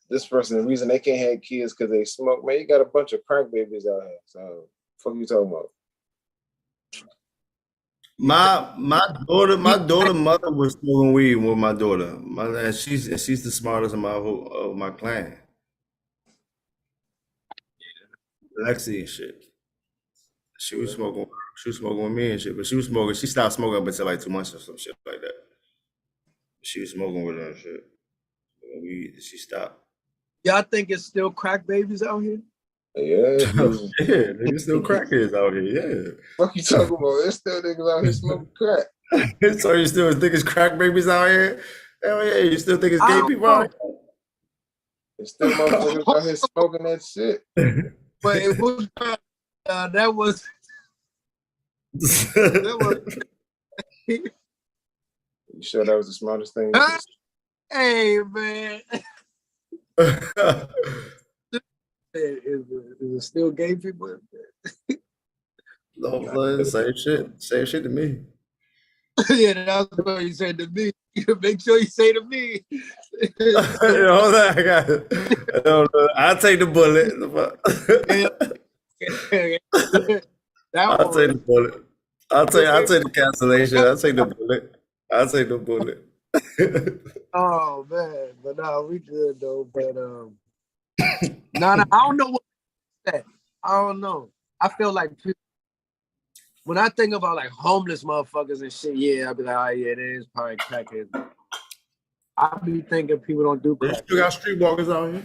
this person, the reason they can't have kids because they smoke. Man, you got a bunch of crack babies out here. So, fuck you talking about? My daughter mother was smoking weed with my daughter. And she's the smartest of my clan. Lexi and shit. She was smoking with me and shit, but she stopped smoking up until like 2 months or some shit like that. She was smoking with her and shit. She stopped. Y'all think it's still crack babies out here? Yeah. Yeah, there's still crackheads out here, yeah. What you talking about? There's still niggas out here smoking crack. So you still think it's crack babies out here? Hell yeah, you still think it's gay people out here? There's still motherfuckers out here smoking that shit. But it was that was You sure that was the smartest thing? Hey man. Is it still gay people? No, same shit to me. Yeah, that's what you said to me. Make sure you say to me. Hold on, I got it. I'll take the bullet. I'll take the bullet. I'll take the cancellation. I'll take the bullet. Oh man, but no, we good though. But no, I don't know what that. I don't know. I feel like people, when I think about like homeless motherfuckers and shit, yeah, I'll be like, oh yeah, it is probably crackheads. I be thinking people don't do crack. You still got streetwalkers out here.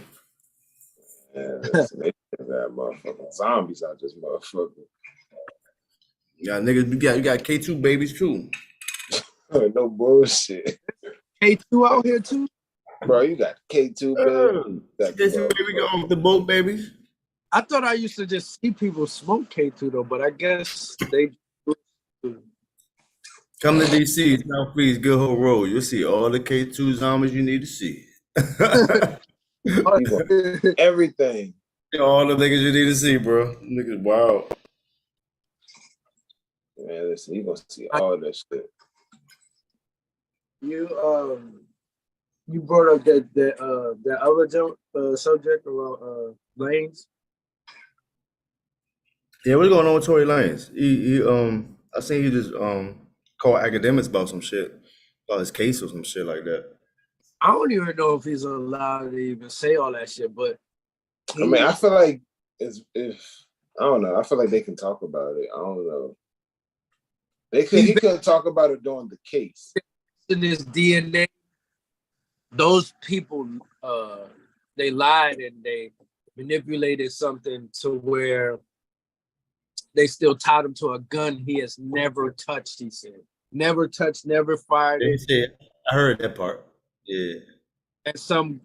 Yeah, they got motherfucking zombies out this motherfucker. Yeah, niggas, you got K2 babies too. No bullshit. K2 out here too? Bro, you got K2 baby. K2 baby go off the boat, babies. I thought I used to just see people smoke K2 though, but I guess they come to DC, Southeast, Good Hope Road. You'll see all the K2 zombies you need to see. Everything. All the niggas you need to see, bro. Niggas wild. Man, listen, you gonna see all that shit. You brought up that other subject about lanes. Yeah, what's going on with Tory Lanez? He I seen he just called academics about some shit, about his case or some shit like that. I don't even know if he's allowed to even say all that shit, but I mean, I feel like if I don't know, I feel like they can talk about it. I don't know. He couldn't talk about it during the case. In his DNA, those people they lied and they manipulated something to where they still tied him to a gun he has never touched, he said. Never touched, never fired. I heard that part. Yeah. And some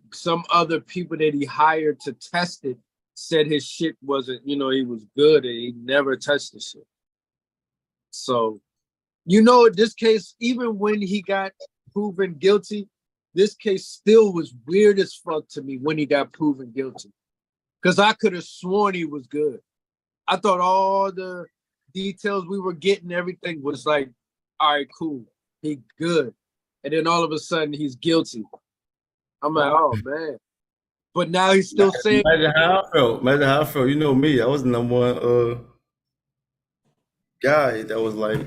other people that he hired to test it said his shit wasn't, he was good and he never touched the shit. So, this case, even when he got proven guilty, this case still was weird as fuck to me when he got proven guilty. Because I could have sworn he was good. I thought all the details we were getting, everything was like, all right, cool. He good. And then all of a sudden he's guilty. I'm like, oh man. But now he's still saying. Imagine how I felt. You know me. I was the number one guy that was like,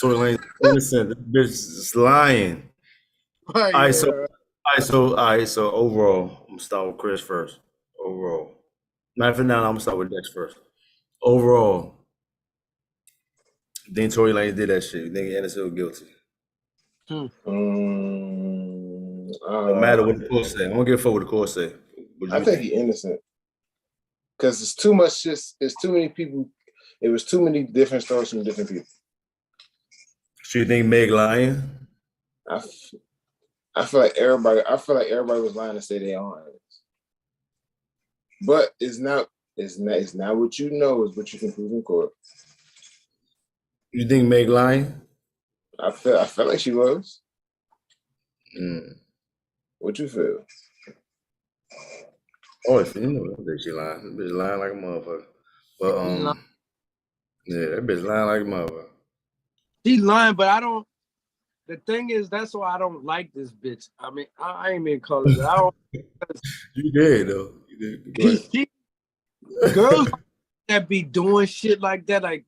Tory Lanez innocent. This bitch is lying. All right, so overall, I'm gonna start with Chris first. Overall, matter of now, I'm gonna start with Dex first. Overall, then Tory Lanez did that shit. You think Anderson was guilty? No matter what the court say, I don't give a fuck what the court say. I think he's innocent because it's too much. Just it's too many people. It was too many different stories from different people. So you think Meg lying? I feel like everybody was lying to say they aren't. But it's not what you know, is what you can prove in court. You think Meg lying? I felt like she was. Mm. What you feel? Oh, you know that she lying. That bitch lying like a motherfucker. But yeah, that bitch lying like a motherfucker. She lying, but I don't. The thing is, that's why I don't like this bitch. I mean, I ain't even call it. I don't. You did though. You did. Girls that be doing shit like that, like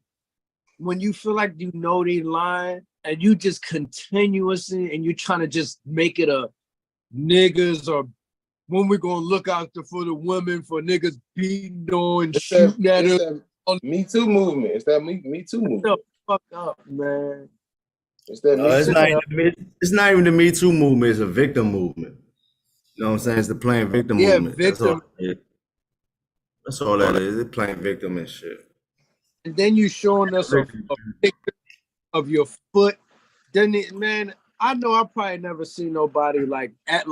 when you feel like you know they lying and you just continuously and you're trying to just make it a niggas or when we're gonna look out for the women for niggas beating on shooting at her. Me Too movement. It's that Me Too movement. The fuck up, man. It's that it's not even the Me Too movement, it's a victim movement. You know what I'm saying? It's the playing victim movement. Victim. That's all that is. It's playing victim and shit. And then you showing us a picture of your foot. Then man, I know I probably never seen nobody like at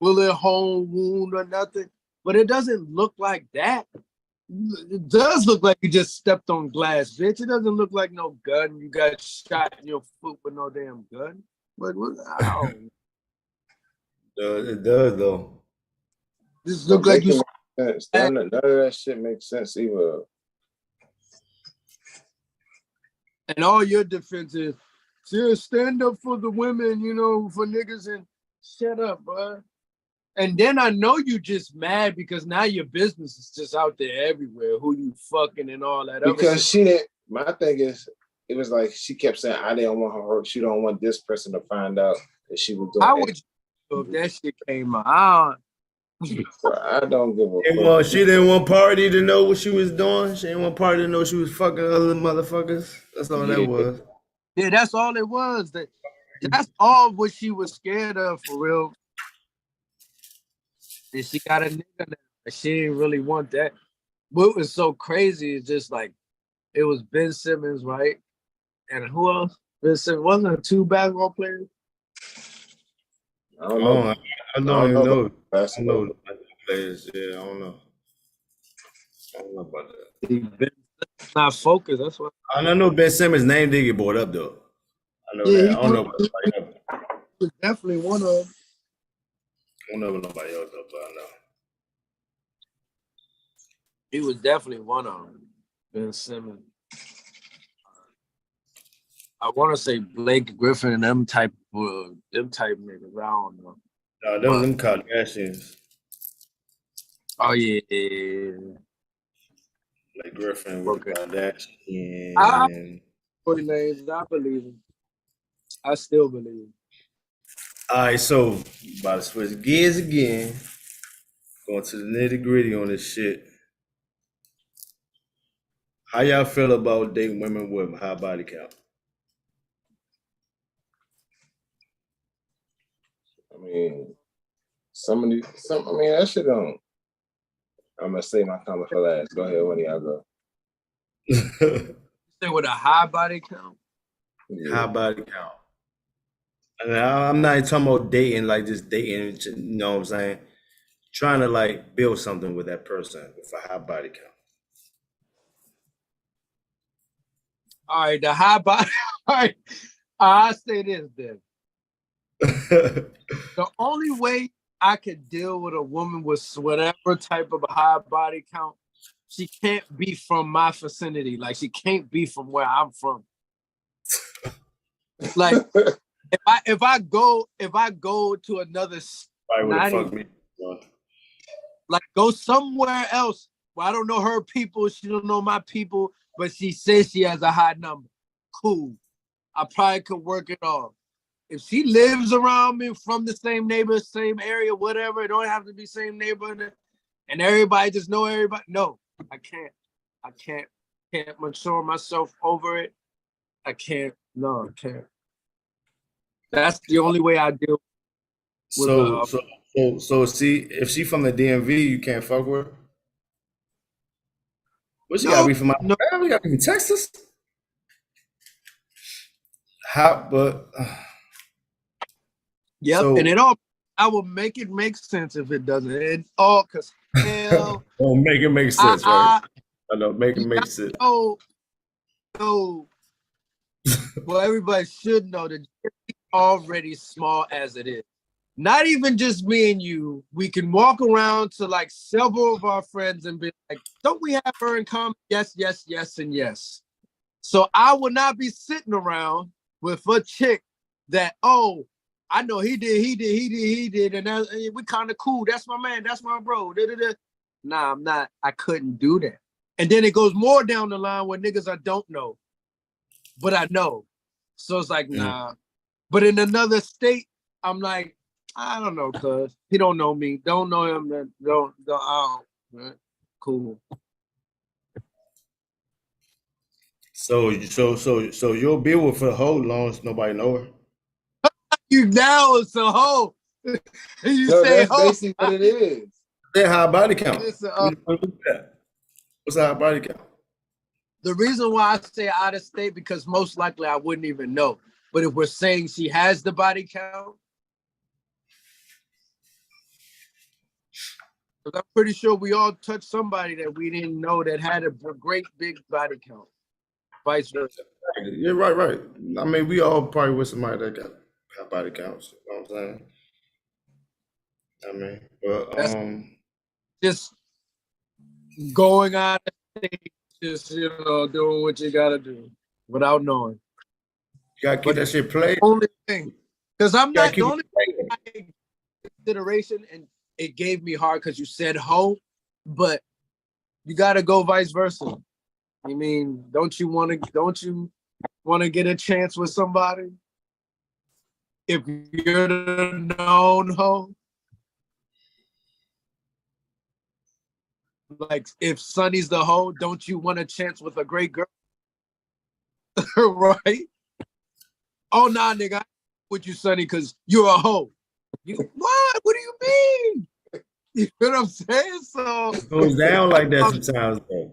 bullet hole wound or nothing, but it doesn't look like that. It does look like you just stepped on glass, bitch. It doesn't look like no gun. You got shot in your foot with no damn gun. But ow. It does though. This look like you. None of that shit makes sense either. And all your defense is, stand up for the women, you know, for niggas, and shut up, bro. And then I know you just mad because now your business is just out there everywhere. Who you fucking and all that. Because she didn't. My thing is, it was like she kept saying, "I didn't want her. She don't want this person to find out that she was doing." How would you know if that shit came out? I don't give a fuck. Well, she didn't want Party to know what she was doing. She didn't want Party to know she was fucking other motherfuckers. That's all that was. Yeah, that's all it was. That's all what she was scared of for real. And she got a nigga now. She didn't really want that. What was so crazy is just like it was Ben Simmons, right? And who else? Ben Simmons wasn't there 2 basketball players. I don't know. I don't know. Basketball players. Yeah, I don't know. I don't know about that. Ben Simmons not focused. That's what. I know Ben Simmons' name did get brought up though. I know that. I don't know about nobody else. Was definitely one of them. I don't know about nobody else though, but I know. He was definitely one of them. Ben Simmons. I want to say Blake Griffin and them type niggas. I don't know. No, them Kardashians. Oh yeah. Blake Griffin with Kardashian. I believe him. I still believe him. All right, so about to switch gears again. Going to the nitty gritty on this shit. How y'all feel about dating women with high body count? I mean, that shit don't. I'm gonna say my comment for last. Go ahead, one of y'all go. Say with a high body count? Yeah. High body count. And I'm not talking about dating, like just dating, you know what I'm saying? Trying to like build something with that person with a high body count. All right, the high body. All right, I'll say this then. The only way I could deal with a woman with whatever type of high body count, she can't be from my vicinity. Like she can't be from where I'm from. Like if I go to another like go somewhere else where I don't know her people, she don't know my people, but she says she has a high number. Cool. I probably could work it off. if she lives around me from the same neighborhood, same area, whatever, it don't have to be same neighborhood, and everybody just know everybody. No, I can't mature myself over it. I can't. No, I can't. That's the only way I deal with So see, if she from the DMV, you can't fuck with her. What she gotta be from my family? Gotta be from Texas. How? But yep, so, and it all. I will make it make sense if it doesn't. It all because hell. don't make it make sense, right? I know, make it make sense. Oh, no. Well, everybody should know that it's already small as it is. Not even just me and you. We can walk around to like several of our friends and be like, don't we have her in common? Yes, yes, yes, and yes. So I would not be sitting around with a chick that, oh, I know he did, and we kind of cool. That's my man. That's my bro. Da-da-da. Nah, I'm not. I couldn't do that. And then it goes more down the line with niggas I don't know, but I know. So it's like, nah. But in another state, I'm like, I don't know, cuz he don't know me. Don't know him. Then don't. Right? Cool. So you'll be with her whole long as nobody know her. You now it's a hoe. You No, say that's hoe. basically what it is. That high body count. What's What's the high body count? The reason why I say out of state, because most likely I wouldn't even know. But if we're saying she has the body count, I'm pretty sure we all touched somebody that we didn't know that had a great big body count. Vice versa. Yeah, right. I mean, we all probably with somebody that got high body counts. You know what I'm saying? I mean, but That's just going on, just doing what you gotta do without knowing. You gotta keep that shit played. Only thing, because I'm not the only consideration, and it gave me hard because you said hoe, but you gotta go vice versa. I mean, don't you want to get a chance with somebody if you're the known hoe? Like if Sonny's the hoe, don't you want a chance with a great girl? Right? Oh nah, nigga, with you, Sonny, because you're a hoe. What? What do you mean? You know what I'm saying? So it goes down like that sometimes, though.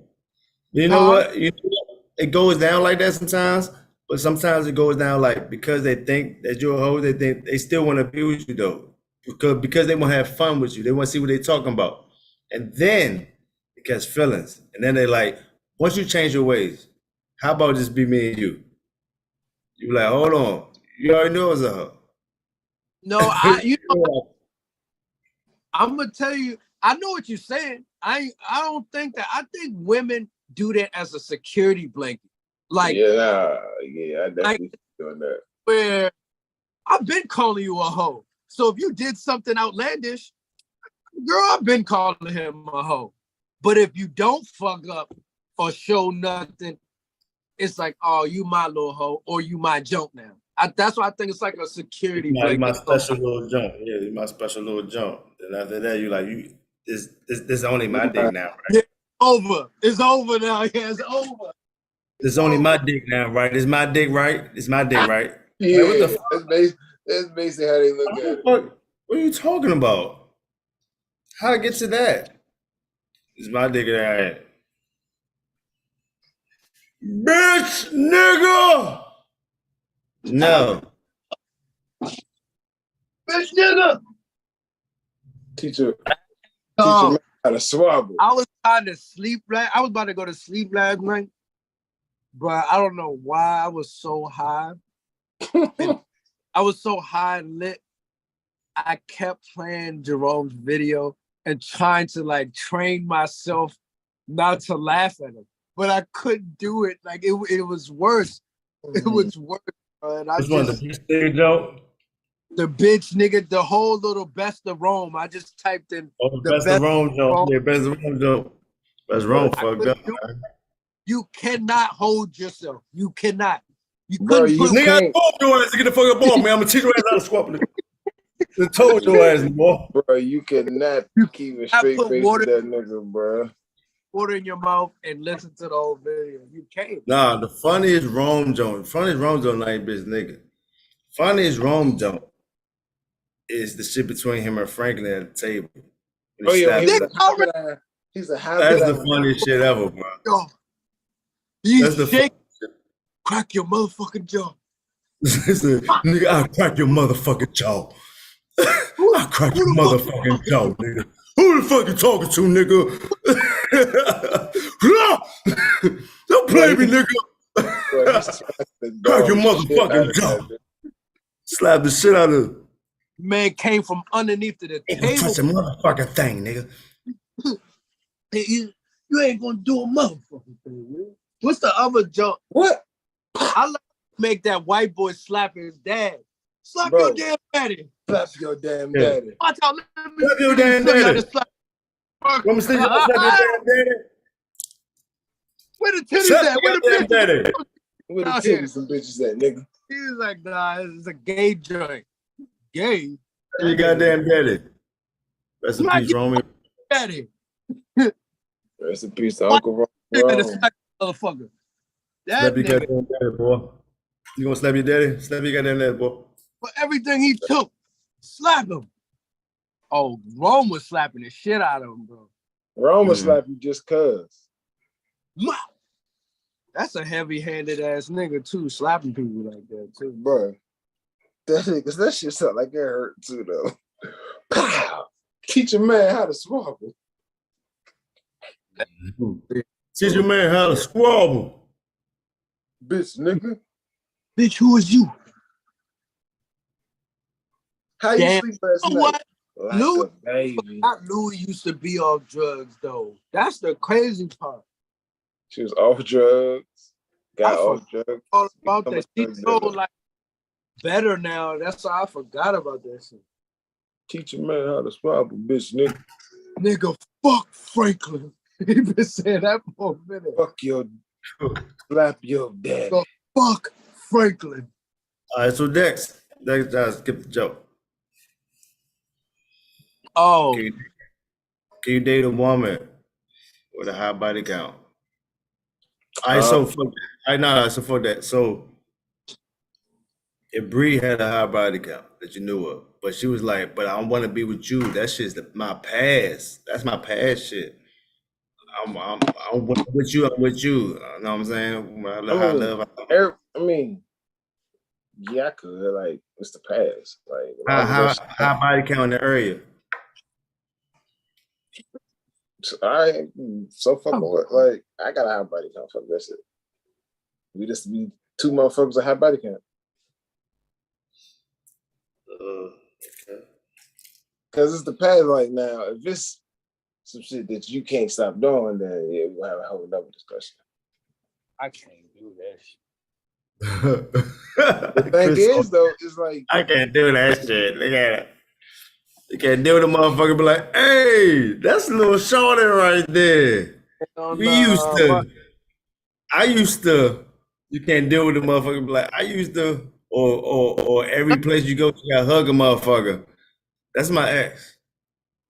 You know what? It goes down like that sometimes, but sometimes it goes down like because they think that you're a hoe, they think they still want to be with you though. Because they want to have fun with you. They want to see what they're talking about. And then it gets feelings. And then they like, once you change your ways, how about just be me and you? You're like, hold on. You already knew it was a hoe. No, I'm gonna tell you, I know what you're saying. I don't think that. I think women do that as a security blanket. Like, I definitely doing that. Where I've been calling you a hoe. So if you did something outlandish, girl, I've been calling him a hoe. But if you don't fuck up or show nothing, it's like, oh, you my little hoe, or you my junk now. That's why I think it's like a security blanket. My special little jump. Yeah, my special little jump. And after that, you're like, this is only my dick now, right? Yeah, over. It's over now. Yeah, it's over. It's only my dick now, right? It's my dick, right? It's my dick, right? Yeah, like, what the fuck? That's basically how they look at it. What are you talking about? How to get to that? It's my dick in that head. Bitch, nigga! No. Bitch, nigga! Teacher how to swabble. I was trying to sleep. I was about to go to sleep last night, but I don't know why I was so high. I was so high and lit. I kept playing Jerome's video and trying to like train myself not to laugh at him, but I couldn't do it. Like it was worse. It was worse. And I just the bitch nigga, the whole little best of Rome. I just typed in the best of Rome joke. Yeah, best of Rome joke. Best Rome fucked up. You cannot hold yourself. You cannot. You Bro, couldn't you put. Nigga, I can't, told your ass to get the fucking ball, man. I'm gonna teach your ass how to squat. I told your ass, boy. bro. You cannot keep a I straight put face water with that nigga, bro. in your mouth and listen to the whole video. You can't. Nah, the funniest Rome joint, like bitch nigga. Funniest Rome joint is the shit between him and Franklin at the table. When Oh he yeah, slapped he's him. a how did I? He's a how That's did the I? funniest shit ever, bro. Yo, you That's the shake, funniest shit. crack your motherfucking jaw. Nigga, I'll crack your motherfucking jaw. I'll crack your Who the fuck? motherfucking jaw, nigga. Who the fuck you talking to, nigga? Don't play me, nigga. Bro, he slapped the Crack your dog shit out motherfucking of jaw. that. Slap the shit out of him. Man came from underneath the Ain't gonna table. touch a motherfucking thing, nigga. Hey, you ain't gonna do a motherfucking thing, man. What's the other joke? What? I like to make that white boy slap his dad. Slap Bro. your damn daddy. Slap your damn Yeah. daddy. Watch out. Let me Slap your damn show you how daddy. to slap. Want me to see you slap your damn daddy? Where the titties Slap at? Where your the damn bitches? daddy. Where the Out here. titties and bitches at, nigga? He was like, nah, it's a gay joint. Gay? Slap your goddamn daddy. Rest in Smack peace, your Romy. daddy. Rest in peace to Uncle Ron. Nigga, to slap the motherfucker. That Slap your nigga, goddamn daddy, boy. You gonna slap your daddy? Slap your goddamn daddy, boy. for everything he took, slap him. Oh, Rome was slapping the shit out of him, bro. Roma slap you just cuz. Mwah! That's a heavy-handed ass nigga too, slapping people like that too. Bro. That shit sound like it hurt too, though. Pow! Teach a man how to squabble. Teach your man how to squabble. Bitch, nigga. Bitch, who is you? How you Damn. sleep last You know night? what? Like Louis- a baby. Not Louis used to be off drugs though. That's the crazy part. She was off drugs. Got I off drugs. All about that. Become a She's drug so dealer. like better now. That's why I forgot about that shit. Teach a man how to squabble, bitch, nigga. Nigga, fuck Franklin. He been saying that for a minute. Fuck your, slap your daddy. Fuck Franklin. All right, so Dex, just skip the joke. Oh, Can you date a woman with a high body count? All right, so fuck that. All right, no, so fuck that. So if Bree had a high body count that you knew of, but she was like, but I don't want to be with you. That shit's my past. That's my past shit. I'm with you. I'm with you. You know what I'm saying? I love. I mean, yeah, I could. Like, it's the past. Like, High body count in the area. all right, so fucking what? Like, I got a high body count. Fuck that shit. We just be two motherfuckers with high body count. Okay. Cause it's the past. Like now, if it's some shit that you can't stop doing, then yeah, we're gonna have a whole nother discussion. I can't do that shit. The thing is, though, is like I can't do that shit. Look at it. You can't deal with a motherfucker be like, hey, that's a little shorty right there. I used to, you can't deal with a motherfucker be like, I used to, or every place you go, you gotta hug a motherfucker. That's my ex.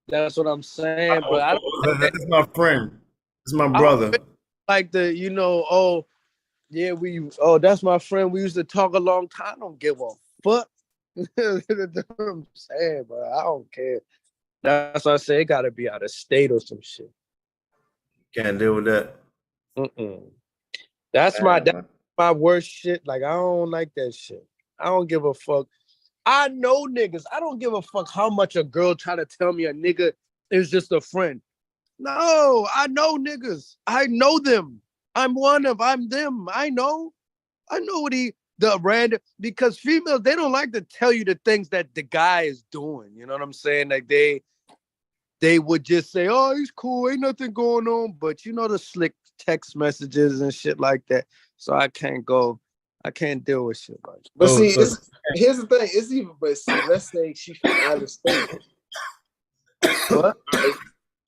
That's what I'm saying, but I don't That's my friend. That's my brother. like the, oh, yeah, that's my friend. We used to talk a long time. I don't give a fuck. That's what I'm saying, bro. I don't care. That's why I say it gotta be out of state or some shit. Can't deal with that. That's my worst shit. Like, I don't like that shit. I don't give a fuck. I know niggas. I don't give a fuck how much a girl try to tell me a nigga is just a friend. No, I know niggas. I know them. I'm them. I know what the random, because females, they don't like to tell you the things that the guy is doing. You know what I'm saying? Like they would just say, oh, he's cool, ain't nothing going on. But the slick text messages and shit like that. So I can't deal with shit like that. But here's the thing. It's even, but see, let's say she's from out of state. What?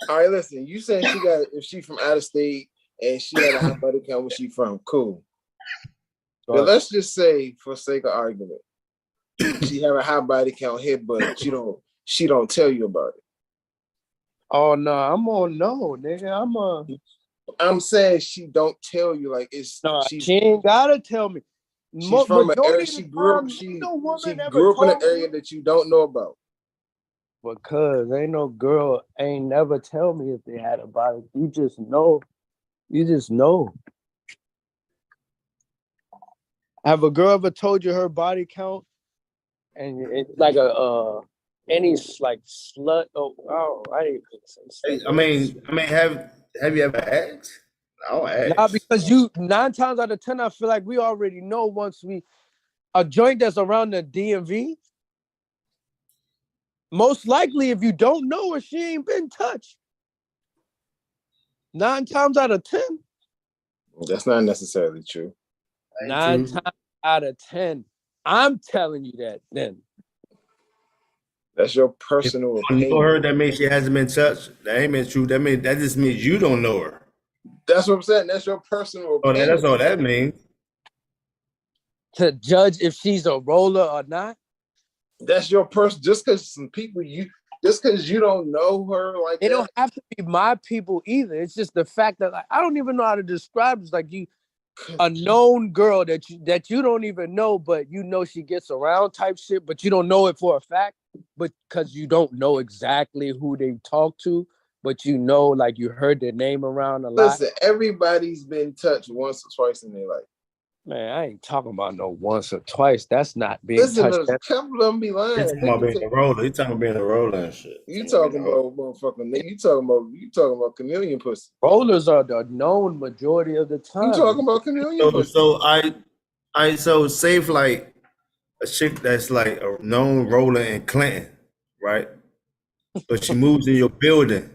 All right, listen. You saying if she from out of state and she had a high body count, where she from? Cool. But let's just say, for sake of argument, she have a high body count hit, but she don't tell you about it. Oh no, I'm on no, nigga. I'm saying she don't tell you, like it's she ain't gotta tell me. She's from an area she grew up in an area that you don't know about. Because ain't no girl ain't never tell me if they had a body. You just know. Have a girl ever told you her body count? And it's like any like slut. Oh, I didn't say slut. I mean, have you ever asked? I'll ask. Nah, because 9 times out of 10, I feel like we already know once a joint that's around the DMV. Most likely, if you don't know her, she ain't been touched. 9 times out of 10. That's not necessarily true. 9 times out of 10. I'm telling you that then. That's your personal opinion. You know her, that means she hasn't been touched. That ain't been true. That just means you don't know her. That's what I'm saying. That's your personal opinion. Oh, that's all that means. To judge if she's a roller or not? That's your person. Just because you don't know her like they don't have to be my people either. It's just the fact that I don't even know how to describe it. It's like a known girl that you don't even know, but you know she gets around type shit, but you don't know it for a fact, but because you don't know exactly who they talk to, but you know, like you heard their name around a lot. Listen, everybody's been touched once or twice in their life. Man, I ain't talking about no once or twice. That's not being touched. Listen, a couple of them be lying. He's talking about being a roller. He's talking about being a roller and shit. You talking about motherfucking nigga. You talking about chameleon pussy. Rollers are the known majority of the time. You talking about chameleon pussy. So say if like a chick that's like a known roller in Clinton, right? But she moves in your building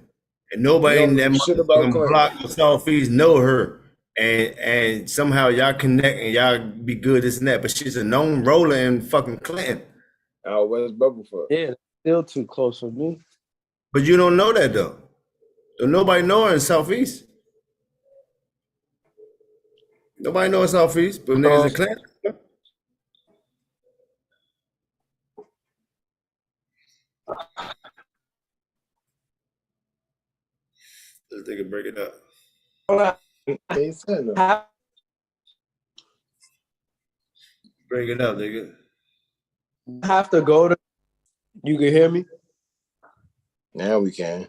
and nobody in that motherfucking block of Southeast know her. And somehow y'all connect and y'all be good, this and that. But she's a known roller in fucking Clinton. Oh, where's Bubblefoot? Yeah, still too close for me. But you don't know that though. So nobody know her in Southeast. Nobody knows Southeast, but niggas in Clinton. This nigga break it up. Break it up, nigga. Have to go to. You can hear me? Now we can.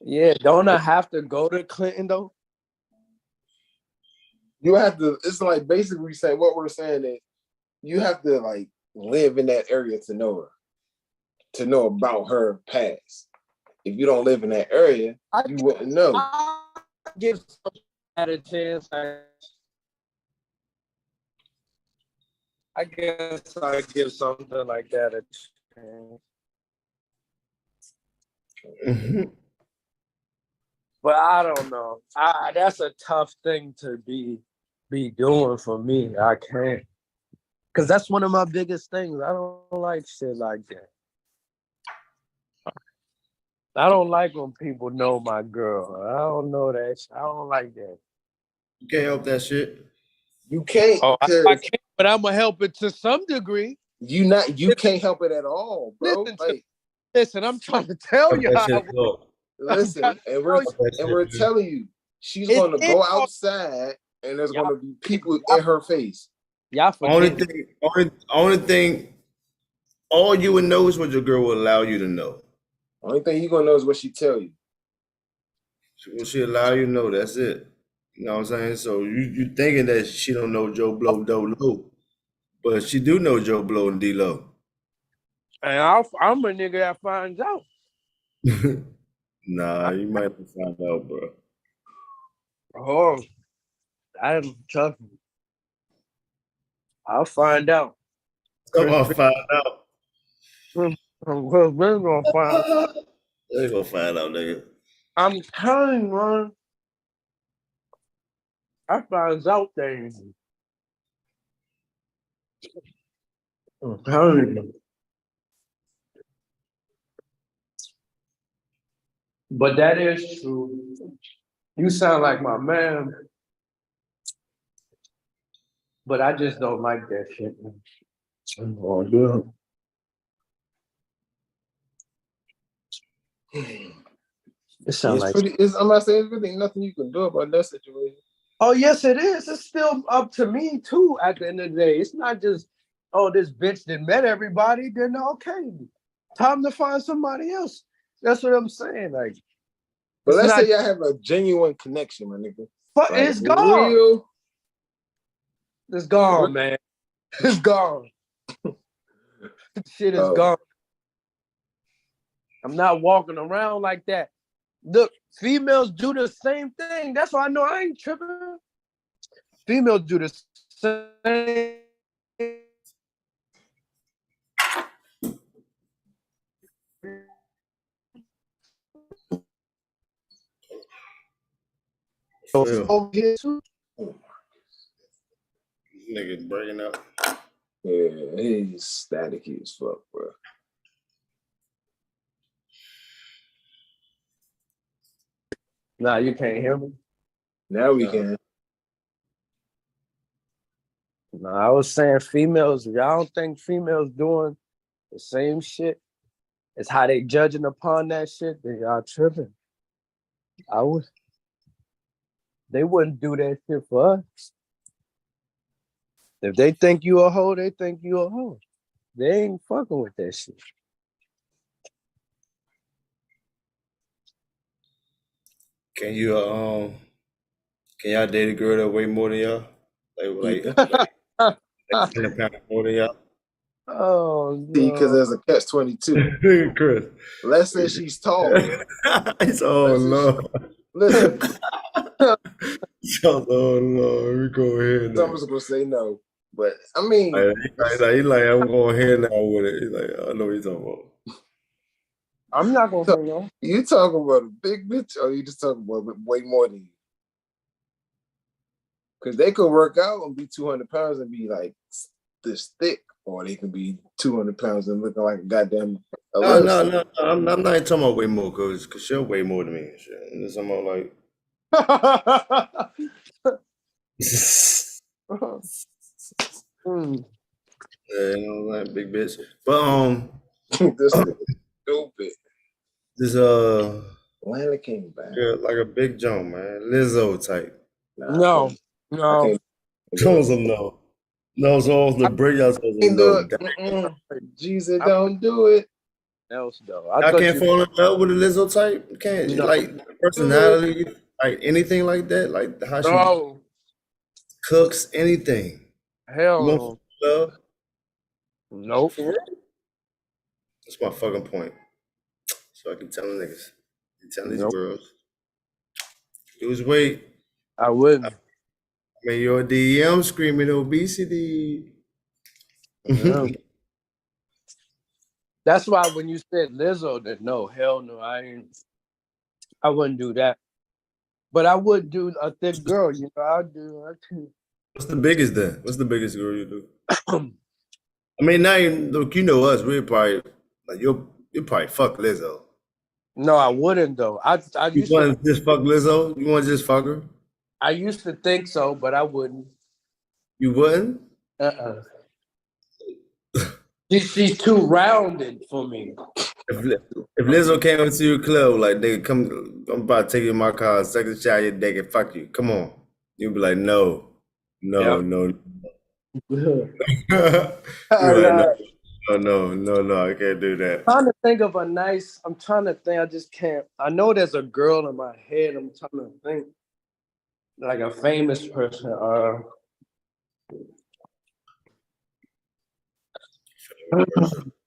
Yeah, don't I have to go to Clinton though? You have to. It's like basically saying what we're saying is you have to like live in that area to know her, to know about her past. If you don't live in that area, you wouldn't know. I give a chance. I guess I give something like that a chance. Mm-hmm. But I don't know. That's a tough thing to be doing for me. I can't. Because that's one of my biggest things. I don't like shit like that. I don't like when people know my girl. I don't know that. I don't like that. You can't help that shit. You can't. Oh, I can't, but I'm gonna help it to some degree. You can't help it at all, bro. Listen, I'm trying to tell you. Listen, and we're telling you, she's gonna go outside, and there's gonna be people in her face. Only thing, all you would know is what your girl will allow you to know. Only thing you gonna know is what she tell you. What she allow you to know, that's it. You know what I'm saying? So you thinking that she don't know Joe Blow, Doe Low, but she do know Joe Blow and D-Lo. And I'm a nigga that finds out. Nah, you might have to find out, bro. Oh, I'm tough. I'll find out. Come on, find out. We're gonna find out. They're gonna find out, nigga. I'm telling you, man. I find out things. I'm telling you. But that is true. You sound like my man. But I just don't like that shit. Oh, dude. It sounds like I'm not saying there's really nothing you can do about that situation. Oh, yes, it is. It's still up to me too at the end of the day. It's not just, oh, this bitch that met everybody, then okay. Time to find somebody else. That's what I'm saying. Like, but let's say y'all have a genuine connection, my nigga. But like, it's gone. Real. It's gone, man. It's gone. Shit is gone. I'm not walking around like that. Look, females do the same thing. That's why I know I ain't tripping. Females do the same. Over here too. Nigga breaking up. Yeah, he's staticky as fuck, bro. Nah, you can't hear me. Now we can. No, I was saying females. Y'all don't think females doing the same shit? It's how they judging upon that shit. Then y'all tripping. I would. They wouldn't do that shit for us. If they think you a hoe, they think you a hoe. They ain't fucking with that shit. Can y'all date a girl that weigh more than y'all? Like 10 pounds more than y'all? Oh, no. Because there's a catch-22. Chris. Let's say she's tall. It's no. Listen. Oh no, we go ahead. Someone's gonna say no, but I mean, he's like, I'm going ahead now with it. He's like, I know what you're talking about. I'm not gonna say no. You talking about a big bitch, or you just talking about way more than you? Because they could work out and be 200 pounds and be like this thick, or they can be 200 pounds and looking like a goddamn. No. I'm not even talking about way more, because she'll weigh more than me. It's talking about like. Yeah, you know, like big bitch. But this is stupid. This Atlanta came back. Yeah, like a big Joan, man. Lizzo type. No. Jones will know. No, so the break y'all supposed to know. Jesus, don't do it. Else though. I can't fall in love with a Lizzo type. You can't like personality, like anything like that, like how she cooks, anything. Hell no. Love? Nope. That's my fucking point. So I can tell them niggas, tell these girls, lose weight. I wouldn't. I mean, your DM screaming obesity. Yeah. That's why when you said Lizzo, that no, hell no, I wouldn't do that. But I would do a thick girl, you know. I do. What's the biggest then? What's the biggest girl you do? I mean, now look, you know us. We're probably like you probably fuck Lizzo. No, I wouldn't though. You want to just fuck Lizzo? You want to just fuck her? I used to think so, but I wouldn't. You wouldn't? She's too rounded for me. If Lizzo came into your club, like, they come, I'm about to take you in my car, second shot your dick and fuck you. Come on. You'd be like, no. Yep. No. No, I can't do that. I'm trying to think of I'm trying to think, I just can't. I know there's a girl in my head. I'm trying to think like a famous person.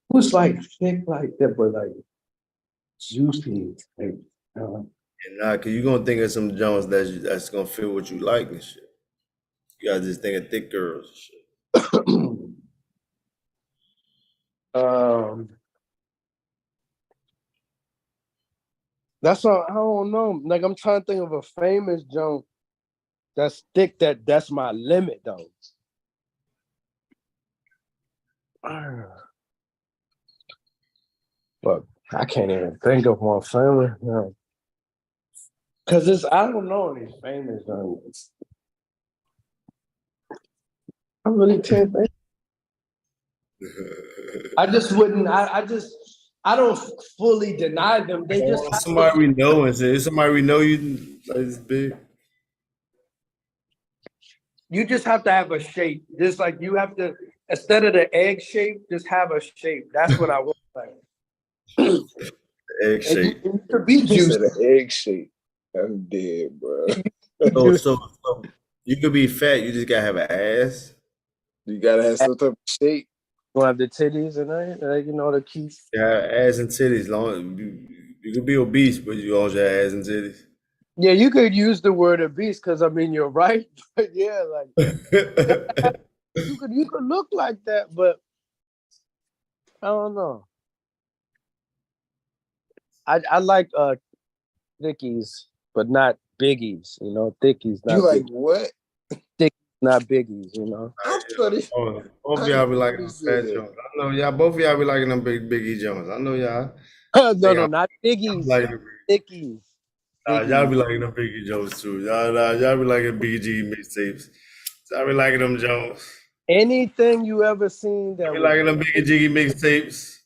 Who's like thick like that, but like juicy. Like, Nah, cause you're gonna think of some Jones that's gonna fit what you like and shit. You gotta just think of thick girls and shit. That's all. I don't know. Like, I'm trying to think of a famous Jones that's thick. That's my limit though. But I can't even think of one famous. No. Cause I don't know any famous Jones. I really can't think. I just wouldn't. I don't fully deny them. They just somebody we know and say somebody we know you like this big. You just have to have a shape. Just like you have to, instead of the egg shape, just have a shape. That's what I want. Like egg shape. You could be juicy. The egg shape. I'm dead, bro. so you could be fat. You just gotta have an ass. You gotta have some type of shape. You have the titties and that, you know, the keys. Yeah, ass and titties. Long you could be obese, but you always have ass and titties. Yeah, you could use the word obese because I mean you're right. But yeah, like you could look like that, but I don't know. I like thickies, but not biggies. You know, thickies. Not you like biggies. what? Thickies, not biggies. You know. Both of y'all be liking them fat Jones. I know y'all. Both of y'all be liking them biggie Jones. I know y'all. No, not biggies. Like thickies. Y'all be liking them Biggie Jones too. Y'all be liking Biggie G mixtapes. Y'all be liking them Jones. Anything you ever seen that be liking them Biggie Jiggy mixtapes.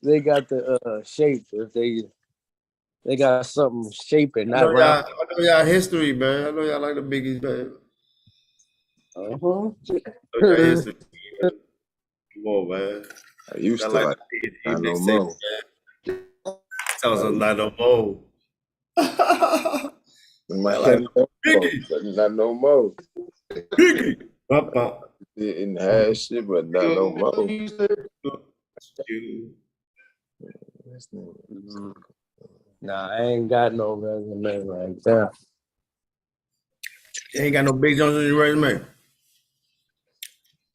They got the shape. If they got something shaping, not round. I know y'all history, man. I know y'all like the Biggies, man. History. Come on, man. I used to like not no more. Sounds like not no more. Not no more. Biggie. Didn't have shit, but not no more. Nah, I ain't got no resume like that. You ain't got no Big Jones on your resume?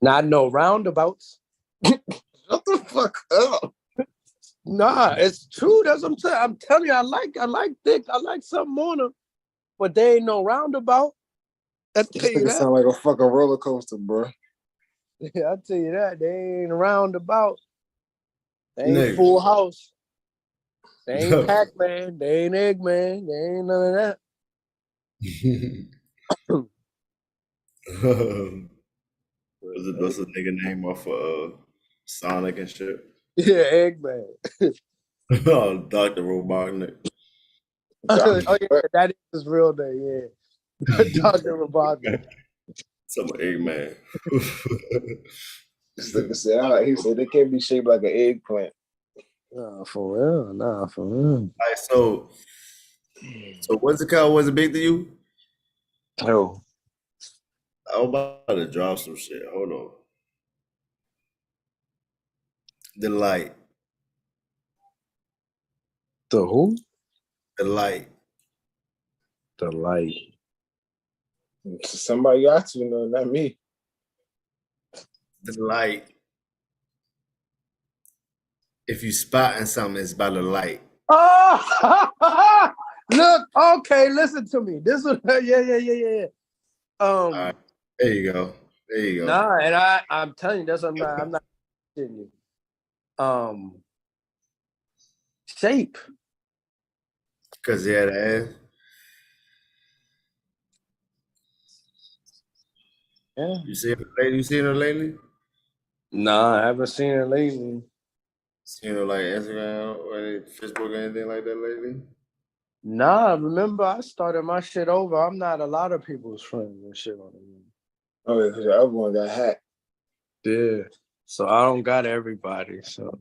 Not no roundabouts. Shut the fuck up. Nah, it's true. That's what I'm saying. I'm telling you, I like thick. I like something on them, but they ain't no roundabout. I tell you that. Sound like a fucking roller coaster, bro. Yeah, I tell you that. They ain't roundabout. They ain't Full House. They ain't Pac-Man. They ain't Eggman. They ain't none of that. What's a nigga name off of Sonic and shit? Yeah, Eggman. Oh, Dr. Robotnik. Oh, yeah, that is his real name, yeah. Dr. Robotnik. Some Eggman. He said they can't be shaped like an eggplant. Nah, for real. Nah, for real. All right, so what's the call? Was it big to you? Oh. I'm about to drop some shit. Hold on. The light. The who? The light. The light. Somebody got to know, not me. The light. If you spotting something, it's by the light. Oh, look. Okay, listen to me. This is yeah. All right, there you go. Nah, and I'm telling you, that's I'm not kidding you. Shape. Because he had an ass. Yeah. You seen her lately? Nah, I haven't seen her lately. Seen her like Instagram or Facebook or anything like that lately? Nah, remember I started my shit over. I'm not a lot of people's friends and shit on it. Oh, yeah, because the other one got hacked. Yeah. So I don't got everybody. So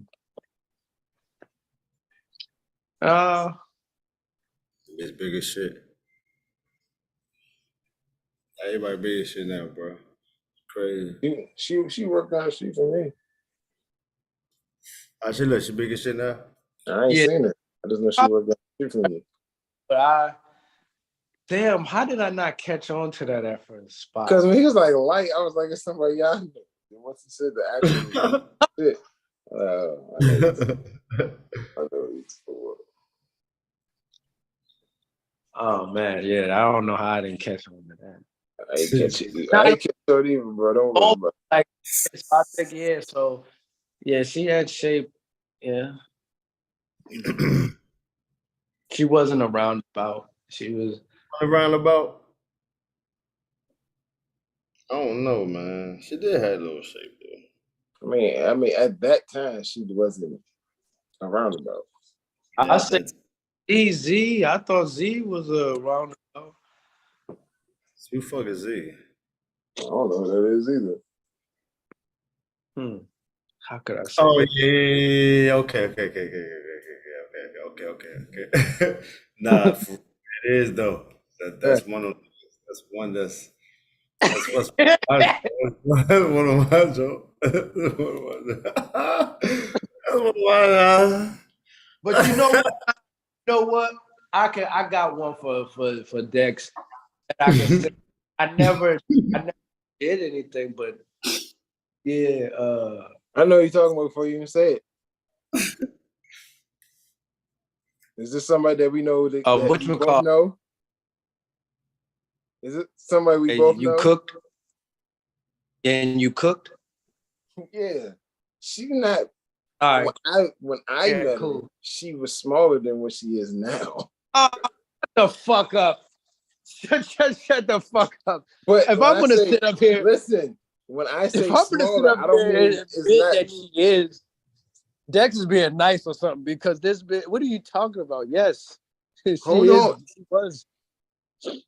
It's big as shit. Everybody big as shit now, bro. Crazy. She worked out shit for me. She big as shit now. I ain't seen it. I just know she worked out shit for me. But damn, how did I not catch on to that at first spot? Because when he was like light, I was like, it's somebody y'all know. And once he said the actual shit, I know he's for. Oh man, yeah, I don't know how I didn't catch on to that. I ain't catch it. I ain't catch it either, bro. Don't worry about it. Like, I think, yeah, so yeah, she had shape. Yeah. She wasn't a roundabout. She was a roundabout. I don't know, man. She did have a little shape though. I mean, at that time she wasn't a roundabout. I said Z. I thought Z was a roundabout. Who fuck is Z? I don't know who that is either. How could I say? Oh yeah. Okay. Nah, it is though. That's one of that's one that's what's one of my jokes. But you know what? You know what? I got one for Dex. I can say I never did anything, but yeah. I know you're talking about before you even say it. Is this somebody that we know that we both know? Is it somebody we both know? You cooked? And you cooked? Yeah. She's not. All right. When I met her, she was smaller than what she is now. Shut the fuck up. Shut the fuck up. But if I'm gonna sit up here, listen. When I say smaller, I don't mean it's not that she is. Dex is being nice or something because this bit. What are you talking about? Yes, Hold on. She was,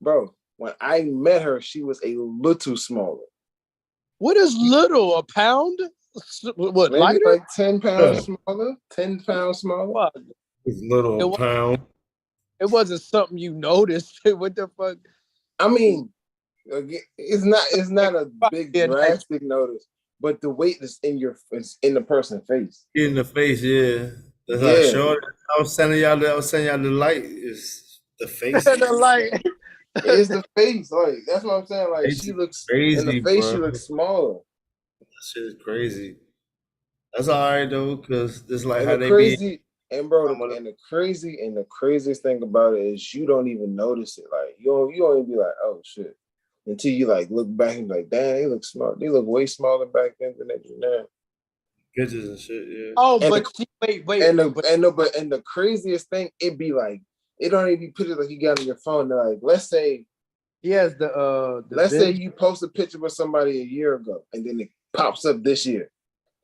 bro. When I met her, she was a little smaller. What is little? A pound? What? Maybe lighter? like 10 pounds smaller. 10 pounds smaller. What? It's little pound. It wasn't something you noticed. What the fuck? I mean, it's not a big drastic notice, but the weight is in the person's face. In the face, yeah. That's how short. I was sending y'all the light. Is the face. The light. It's the face. Like that's what I'm saying. Like she looks crazy. In the face, bro. She looks smaller. That shit is crazy. That's all right though, because it's like how they crazy, be. And bro, and the craziest thing about it is you don't even notice it. Like you don't even be like, oh shit. Until you like look back and be like, damn, they look small. They look way smaller back then than they do now. Pictures and shit, yeah. Oh, and but wait. And the craziest thing, it be like, it don't even be pictures like you got on your phone. They're like, let's say he has the let's say you post a picture with somebody a year ago, and then it pops up this year.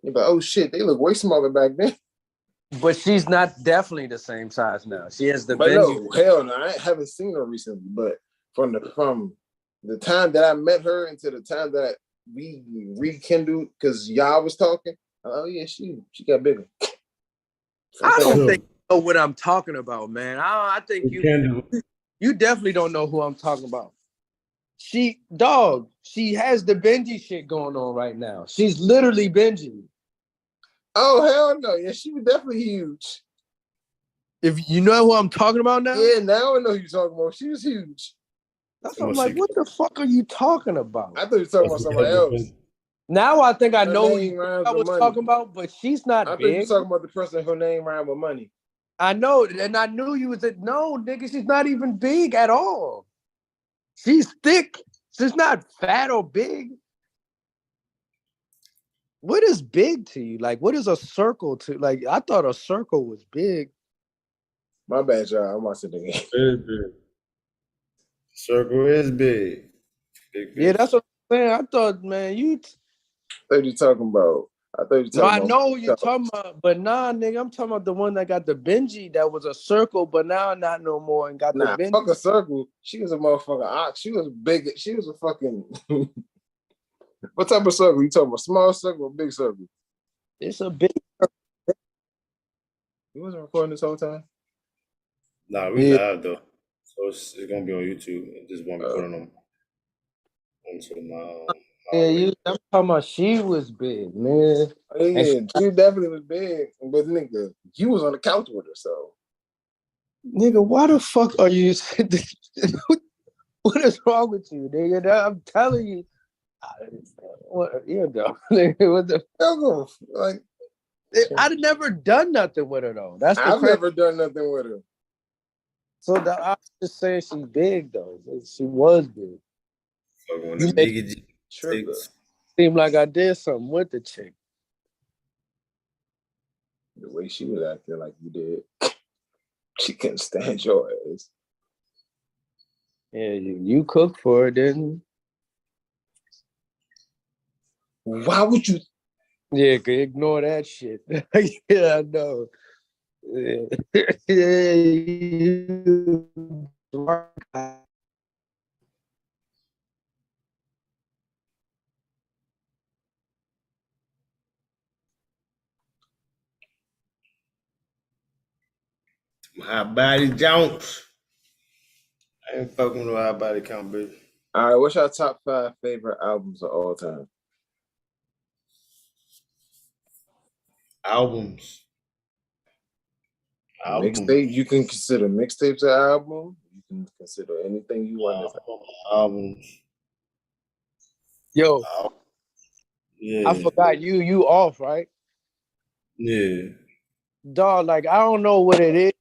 You're like, oh shit, they look way smaller back then. But she's not definitely the same size now. She has the Benji. No, hell no, I haven't seen her recently. But from the time that I met her into the time that we rekindled, because y'all was talking, oh yeah, she got bigger. I don't think you know what I'm talking about, man. I think you definitely don't know who I'm talking about. She has the Benji shit going on right now. She's literally Benji. Oh hell no! Yeah, she was definitely huge. If you know who I'm talking about now, yeah, now I know who you're talking about. She was huge. That's what I'm like. What the fuck are you talking about? I thought you were talking about somebody else. Now I think I know who I was talking about, but she's not big. I thought you were talking about the person whose name rhymed with money. I know, and I knew you was at no, nigga. She's not even big at all. She's thick. She's not fat or big. What is big to you? Like, what is a circle to? Like, I thought a circle was big. My bad, y'all. I'm watching the game. Big. Circle is big. Big. Yeah, that's what I'm saying. I thought, man, you. I thought you talking about. I know you're talking about, but nah, nigga, I'm talking about the one that got the Benji that was a circle, but now not no more and got the Benji. Fuck a circle. She was a motherfucking ox. She was big. She was a fucking. What type of circle? You talking about small circle or big circle? It's a big circle. You wasn't recording this whole time? Nah, we live though. So it's gonna be on YouTube. I just won't be putting them onto my. Yeah, I'm talking about she was big, man. Yeah, she definitely was big, but nigga, you was on the couch with her, so. Nigga, why the fuck are you? What is wrong with you, nigga? I'm telling you. What you know? What the fuck? Like, I'd never done nothing with her though. I've never done nothing with her. So I was just saying she's big though. She was big. Seemed like I did something with the chick. The way she was acting like you did, she couldn't stand your ass. Yeah, you cooked for her, didn't you? Why would you? Yeah, ignore that shit. Yeah, I know. Yeah. High body Jones. I ain't fucking with no high body count, bitch. All right, what's your top 5 favorite albums of all time? Albums. Mixtape. You can consider mixtapes an album. You can consider anything you want. Albums. Yo, yeah. I forgot you off, right? Yeah. Dog, like I don't know what it is.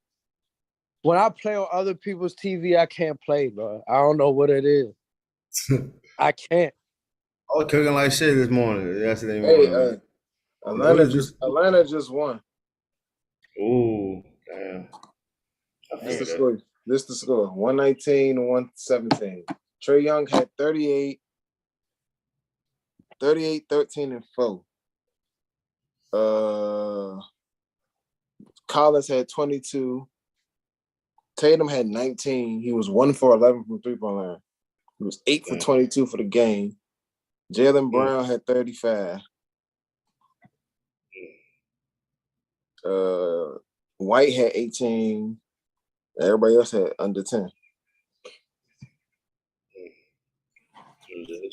When I play on other people's TV, I can't play, bro. I don't know what it is. I can't. I was cooking like shit this morning. Yesterday Hey, morning. Atlanta just won. Ooh, damn. This the score. 119-117. Trae Young had 38, 13, and 4. Collins had 22. Tatum had 19. He was 1 for 11 from 3-point line. He was 8 for 22 for the game. Jaylen Brown had 35. White had 18. Everybody else had under 10. They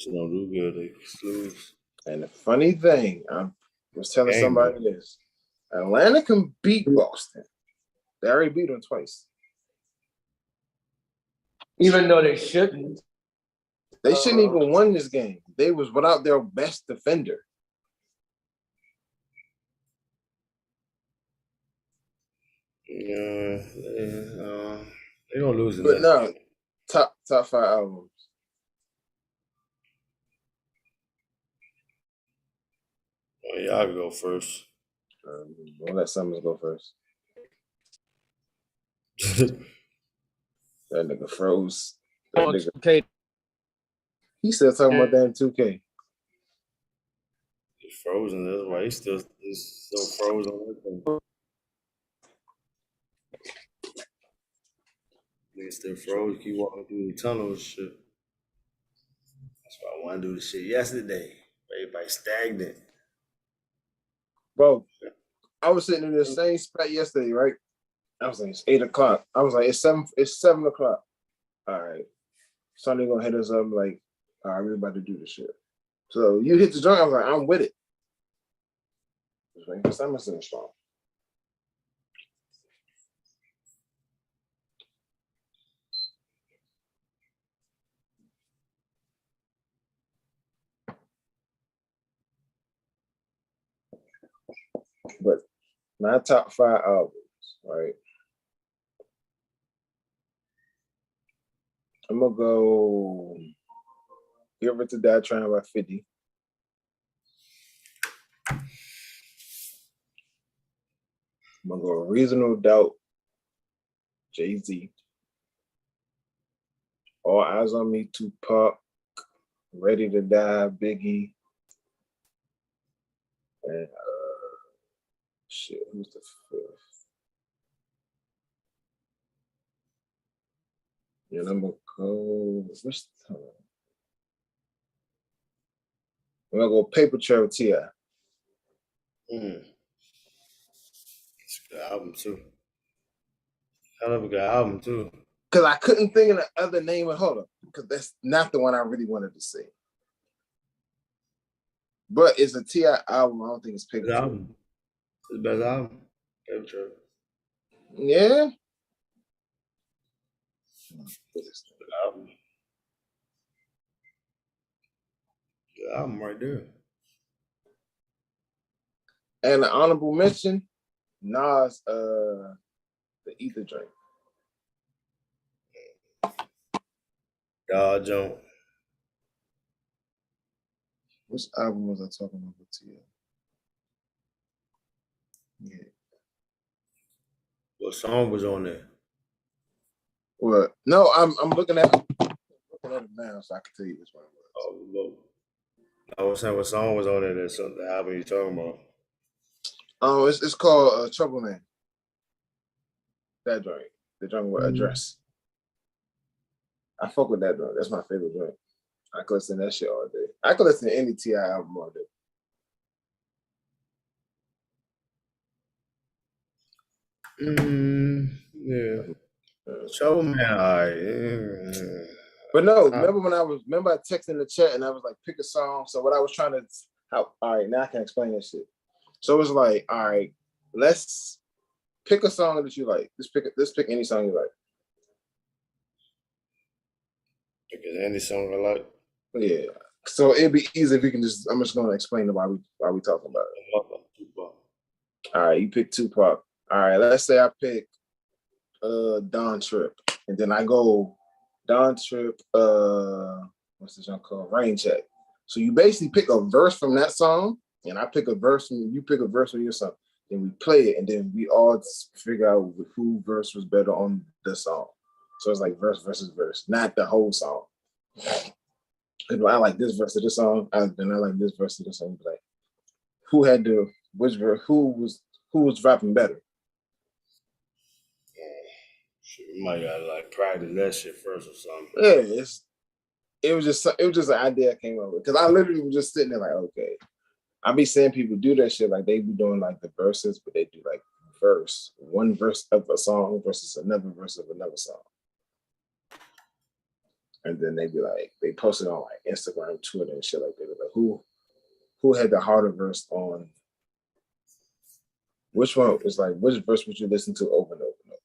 don't do good. They lose. And the funny thing, I was telling somebody this. Atlanta can beat Boston. They already beat them twice. Even though they shouldn't. They shouldn't even won this game. They was without their best defender. Yeah, they don't lose it. But no, top 5 albums. Well, yeah, I'll go first. We'll let Summers go first. That nigga froze. That nigga. Okay. He still talking about that in 2K. He's frozen. That's why he's still frozen. Nigga still froze. Keep walking through the tunnel and shit. That's why I want to do the shit yesterday. Everybody stagnant. Bro, I was sitting in the same spot yesterday, right? I was like, it's 8 o'clock. I was like, it's 7 o'clock. All right. Sonny gonna hit us up like, all right, we're about to do this shit. So you hit the joint, I was like, I'm with it. Just waiting for Summers in the strong. But my top 5 albums, right? I'm gonna go Give It to Die Trying by 50. I'm gonna go Reasonable Doubt, Jay-Z. All Eyes on Me, Tupac. Ready to Die, Biggie. And shit, who's the 5th? And I'm gonna go. What's the time? I'm gonna go Paper Trail T.I. It's a good album too. Hell of a good album too. Because I couldn't think of the other name. Hold up, because that's not the one I really wanted to say. But it's a T.I. album. I don't think it's Paper Trail. It's the best album. Paper Trail. Yeah. Good album. Good album right there. And an honorable mention, Nas, the Ether Drink. Dog Jones. Which album was I talking about with T.I.? Yeah. What song was on there? What? No, I'm looking at it now, so I can tell you which one it was. Oh, look. I was saying what song was on there? That's the album you talking about. Oh, it's called Trouble Man. That joint, the joint with Address. I fuck with that joint. That's my favorite joint. I could listen to that shit all day. I could listen to any T.I. album all day. Yeah. Trouble Man, all right. But no, remember I texted in the chat and I was like, pick a song. So what I was trying to, all right, now I can explain this shit. So it was like, all right, let's pick a song that you like. Let's pick any song you like. Pick any song I like. Yeah. So it'd be easy if we can I'm just gonna explain why we talking about it. All right, you pick Tupac. All right, let's say I pick Don Trip. And then I go Don Trip, what's the song called? Rain Check. So you basically pick a verse from that song, and I pick a verse from you pick a verse from your song. Then we play it, and then we all figure out who verse was better on the song. So it's like verse versus verse, not the whole song. I like this verse of this song, then I like this verse of this song. Like, who had the which verse? Who was rapping better? You might gotta like practice that shit first or something. Yeah, it was just an idea I came up with because I literally was just sitting there like, okay. I be seeing people do that shit like they be doing like the verses, but they do like one verse of a song versus another verse of another song. And then they be like, they post it on like Instagram, Twitter, and shit like that. Like who had the harder verse on which one? It's like which verse would you listen to over and over and over?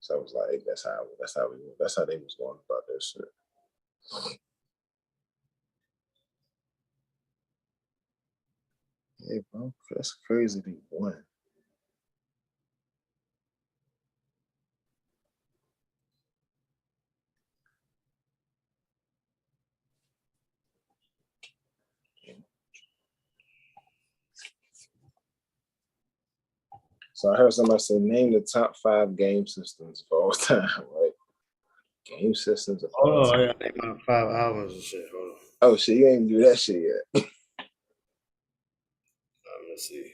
So I was like, that's how they was going about that shit. Yeah, bro, that's crazy to be one. So I heard somebody say, name the top 5 game systems of all time, right? Game systems of all time. Oh, I gotta name my 5 albums and shit. Hold on. Oh shit, you ain't do that shit yet. Let's see.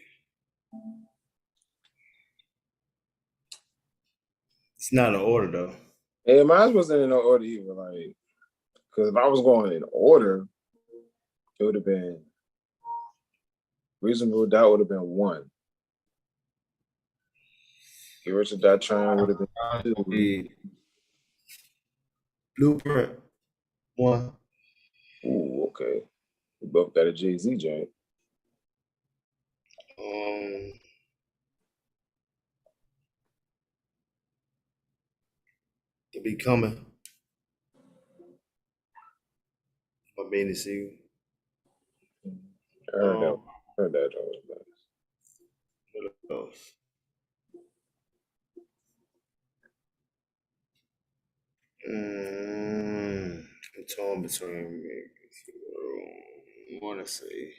It's not in order though. Yeah, mine wasn't in no order either. Like, because if I was going in order, it would have been Reasonable Doubt would have been 1. Get Rich or Die Trying would have been 2. Blueprint 1. Ooh, okay. We both got a Jay-Z joint. To Be Coming. My Beanie Siegel. I heard that joint was nice. What else? I'm torn between I want to say.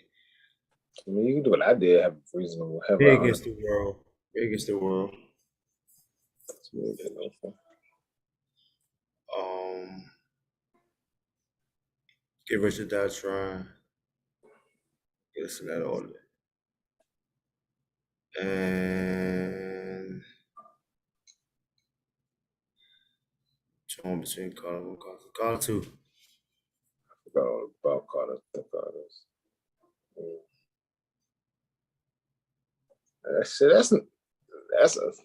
I mean, you can do what I did. Have Reasonable. Big Against the World. Big Against the World. Get Rich or Die Trying. Listen to that all day. And torn between Carter 2. I forgot all about Carter's.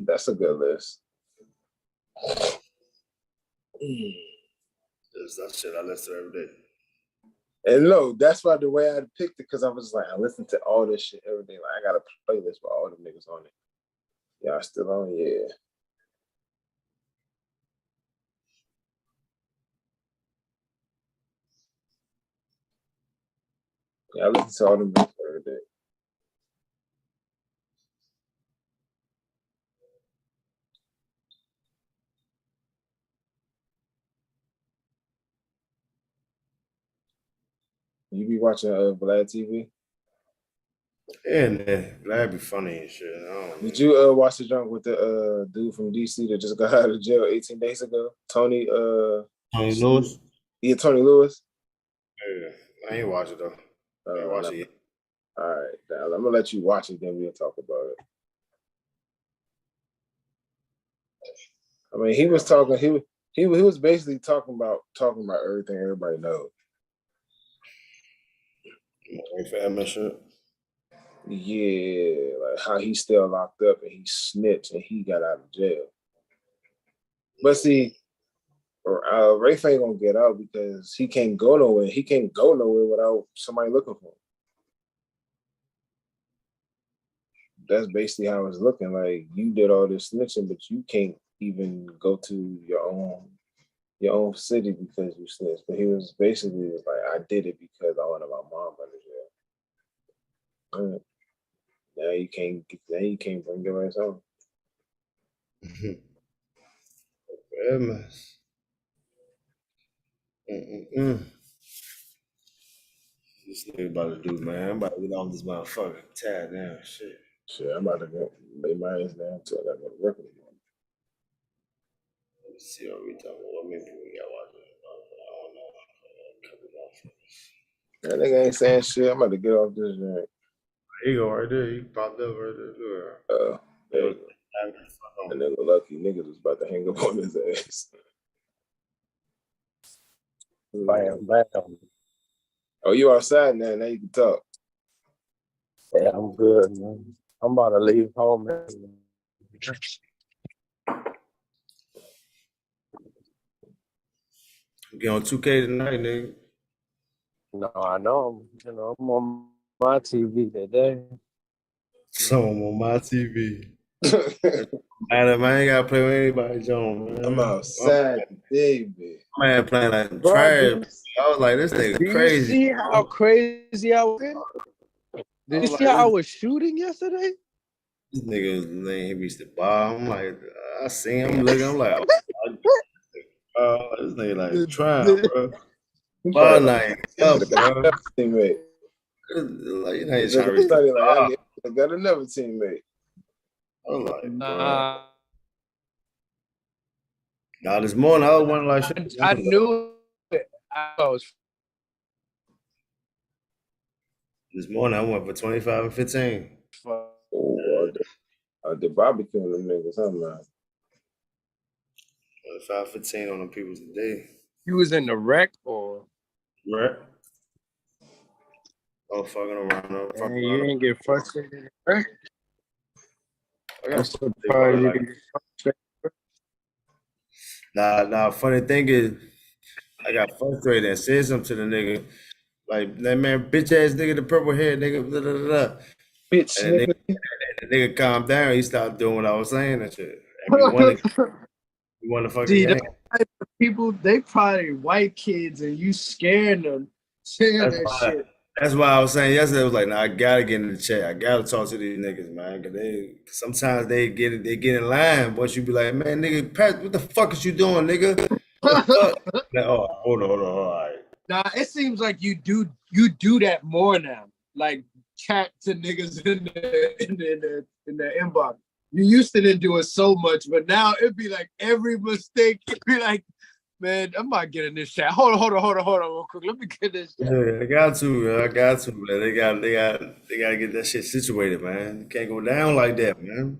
That's a good list. That shit I listen to every day. And no, that's why the way I picked it, because I was like, I listen to all this shit every day. Like, I got a playlist with all the niggas on it. Y'all still on? Yeah. Yeah, I listen to all the niggas every day. You be watching Vlad TV? Yeah, man. Vlad be funny and shit. Did you watch the junk with the dude from DC that just got out of jail 18 days ago? Tony Lewis? Yeah, Tony Lewis. Yeah. I ain't watch it though. I ain't watch it yet. All right, now I'm gonna let you watch it, then we'll talk about it. I mean, he was talking. He was basically talking about everything everybody knows. Family shit. Yeah, like how he's still locked up and he snitched and he got out of jail. But see, Rafe ain't gonna get out because he can't go nowhere. He can't go nowhere without somebody looking for him. That's basically how it's looking. Like you did all this snitching, but you can't even go to your own city because you snitched. But he was basically like, I did it because I wanted my mom out of jail. Now you can't bring your ass home. This nigga about to do, man. I'm about to get off this motherfucker. Tired now, shit. Shit, I'm about to go lay my ass down until I go to work in the morning. Let me see what we talking about. What maybe we got watching. I don't know. That nigga ain't saying shit. I'm about to get off this joint. There you go, right there. He popped up right there. There you go. That nigga lucky niggas was about to hang up on his ass. Bam. Oh, you outside now? Now you can talk. Yeah, I'm good, man. I'm about to leave home. Man. Get on 2K tonight, nigga. No, I know. I'm on my TV today. So I'm on my TV. Man, I ain't gotta play with anybody, John. Man. I'm outside today, man. Man, playing like trash. I was like, this nigga crazy. Do you see how crazy I was? Did you see how I was shooting yesterday? This nigga was laying, he reached the bar. I'm like, I see him looking. I'm like, this nigga like trying, bro. Ball night, bro. Teammate. Like, you know, he's trying to reach the bar. I got another teammate. I'm like, bro. Now this morning, I was wondering like, shit. I knew it. This morning, I went for 25 and 15. Oh, I did barbecue them niggas, huh, man? 25, 15 on them people today. You was in the wreck or? Right. Oh, fucking around. Man, you didn't get frustrated in the wreck? I'm surprised you didn't get frustrated. Nah, funny thing is, I got frustrated and said something to the nigga. Like, that man, bitch ass nigga, the purple hair nigga, blah, blah, blah. Bitch, and the nigga calmed down. He stopped doing what I was saying and shit. And we won the fucking game. People, they probably white kids and you scaring them saying that shit. That's why I was saying yesterday, I was like, nah, I gotta get in the chat. I gotta talk to these niggas, man. Cause sometimes they get in line, but you be like, man, nigga, Pat, what the fuck is you doing, nigga? What the fuck? Like, oh, hold on, all right. Nah, it seems like you do that more now. Like chat to niggas in the inbox. You used to didn't do it so much, but now it'd be like every mistake. It'd be like, man, I'm not getting this chat. Hold on, real quick. Let me get this chat. Yeah, I got to, man. They gotta get that shit situated, man. You can't go down like that, man.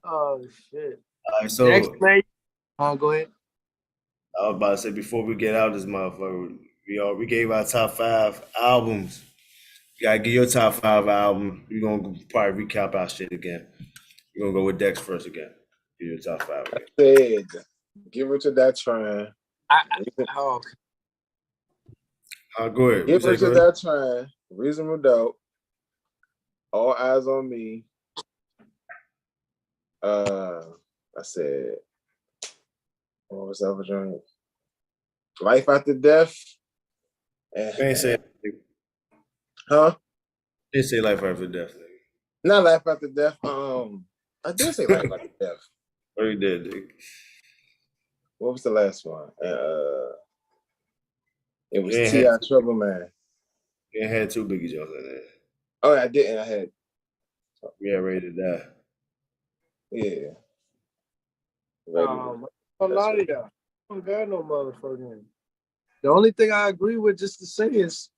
Oh shit. All right, so next play. Go ahead. I was about to say before we get out of this motherfucker, we gave our top 5 albums. You gotta give your top 5 album. We're gonna probably recap our shit again. We're gonna go with Dex first again. Give your top 5 again. I said, give her to that train. Go ahead. Give her to that train. Reasonable Doubt. All Eyes on Me. I said, what was that other joint? Life After Death. Ain't say huh? Didn't say Life After Death, nigga. Not Life After Death. I did say Life After Death. Oh, you did, nigga. What was the last one? It was T.I. Trouble Man. You had 2 Biggie Jones in there. Oh, I didn't. I had. Yeah, Ready to Die. Yeah. A lot of y'all. I don't got no motherfucking. The only thing I agree with, just to say, is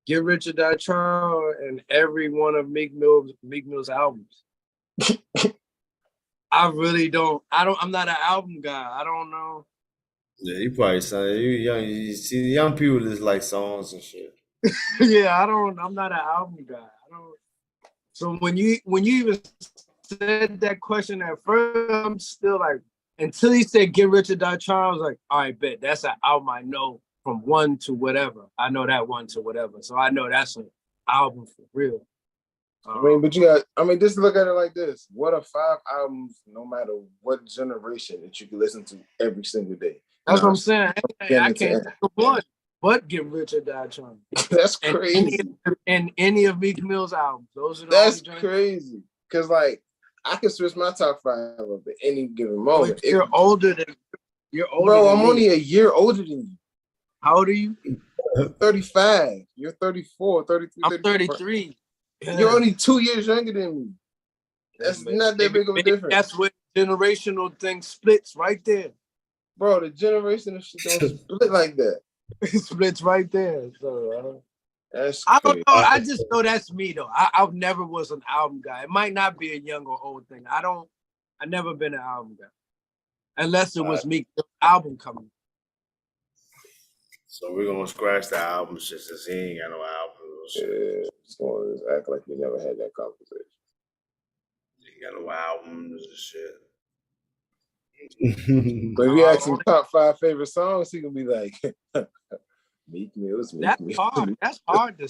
Get Rich or Die Trying and every one of Meek Mill's albums. I really don't. I'm not an album guy. I don't know. Yeah, you probably say you young. You see, young people just like songs and shit. Yeah, I'm not an album guy. I don't. So when you even said that question at first, I'm still like, until he said Get Rich or Die Trying, I was like, all right, bet that's an album I know from one to whatever. I know that one to whatever. So I know that's an album for real. I mean, but you got, just look at it like this. What are 5 albums, no matter what generation, that you can listen to every single day? That's what I'm saying. I can't think of one but Get Rich or Die Trying. That's crazy. And any of Meek Mill's albums. Those are the That's crazy. Because, like, I can switch my top 5 up at any given moment. You're older than Bro, I'm only a year older than you. How old are you? 35. You're 34, 33. I'm 33. Yeah. You're only 2 years younger than me. That's not that big of a difference. That's what generational thing splits right there. Bro, the generational shit don't split like that. It splits right there. So that's I don't know. I just know that's me though. I never was an album guy. It might not be a young or old thing. I never been an album guy. Unless it was Meek's album coming. So we're gonna scratch the albums just as he ain't got no albums. Yeah, just gonna act like we never had that conversation. He ain't got no albums and shit. But if you ask him top 5 favorite songs, he gonna be like Meek Mill's Meek Mill. Hard. That's hard to.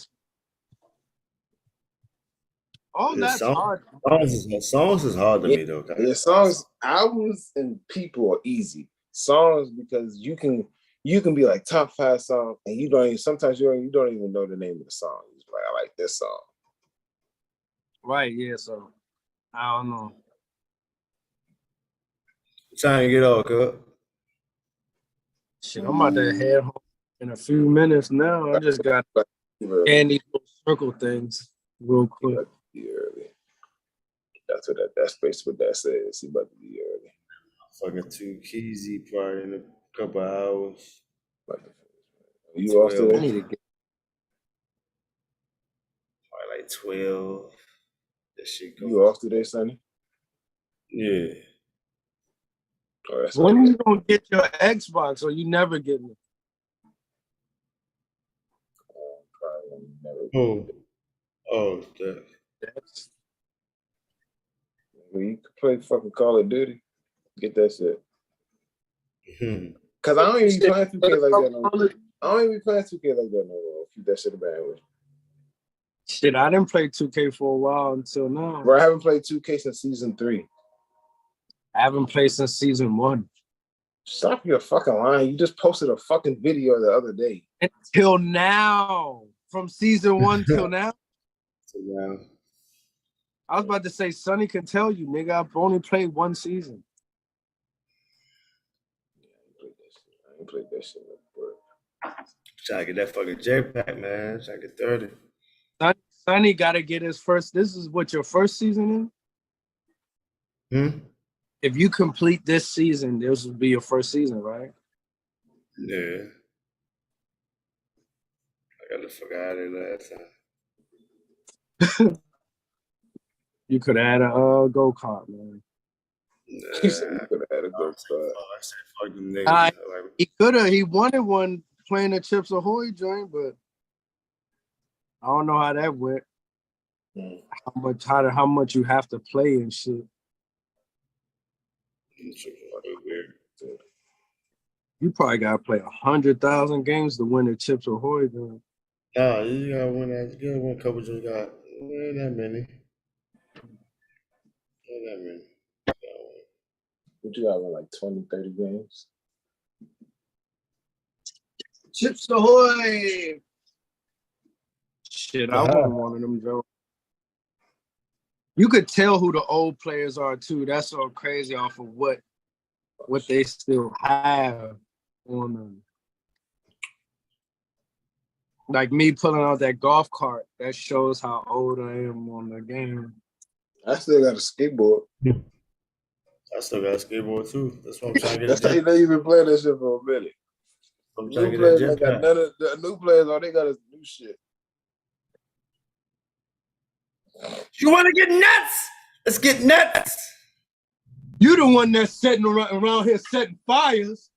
Oh, that's hard. Songs is hard to me though. Yeah, songs, albums, and people are easy. Songs, because you can be like top 5 songs, and you don't even know the name of the song. You're just like, I like this song. Right, yeah, so I don't know. Time to get off, cuz. Shit, I'm about to head home in a few minutes now. I just got and these little circle things real quick. Be early. That's what that space what that says. He about to be early. Fucking 2 Keezy probably in a couple hours. You off today? I need to get Probably like 12. That shit goes. You off today, Sonny? Yeah. Oh, that's when are you gonna get your Xbox, or you never get it? Oh, that. Well, you can play fucking Call of Duty. Get that shit. Cause I don't even be playing 2K like that no more. I don't even be playing 2K like that no more. Keep that shit a bandwidth. Shit, I didn't play 2K for a while until now. Bro, I haven't played 2K since season 3. I haven't played since season 1. Stop your fucking lying. You just posted a fucking video the other day. Until now. From season 1 till now. Yeah. I was about to say, Sonny can tell you, nigga, I've only played 1 season. I ain't played that shit. Trying to get that fucking jetpack, man. Trying to get 30. Sonny got to get his first. This is what your first season is? If you complete this season, this will be your first season, right? Yeah. I got the fuck out of there last time. You could add a go-kart, man. Nah. He said you could add a go-kart. He could have. He wanted one playing the Chips Ahoy joint, but I don't know how that went. How much you have to play and shit. You probably gotta play 100,000 games to win the Chips Ahoy joint. Nah, you gotta win that. You gotta win a couple. You got ain't that many. What you got, like 20, 30 games? Chips Ahoy! Shit, I want one of them, Joe. You could tell who the old players are, too. That's so crazy off of what they still have on them. Like me pulling out that golf cart, that shows how old I am on the game. I still got a skateboard. I still got a skateboard too. That's what I'm trying to get. That's how you know you've been playing that shit for a minute. I'm trying to New get that players ain't got jetpack. none of the new players. All they got is new shit. You want to get nuts? Let's get nuts. You the one that's sitting around here setting fires.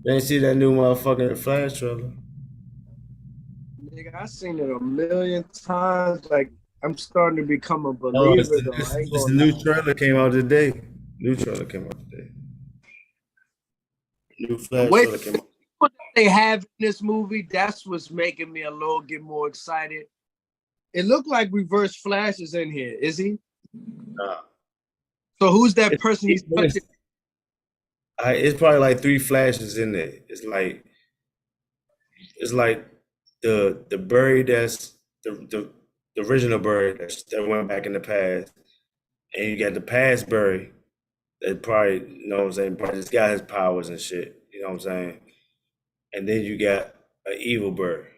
You ain't see that new motherfucking Flash trailer? Nigga, I seen it a million times. Like, I'm starting to become a No, believer, it's though. I ain't the gonna new lie. trailer came out today. New trailer came out today. New Flash Wait, trailer came out. what they have in this movie, that's what's making me a little get more excited. It looked like Reverse Flash is in here. Is he? Nah. So who's that person he's touching? It's probably like 3 Flashes in there. It's like the Barry that's the original Barry that went back in the past, and you got the past Barry that probably, you know what I'm saying, probably just got his powers and shit. You know what I'm saying? And then you got an evil Barry.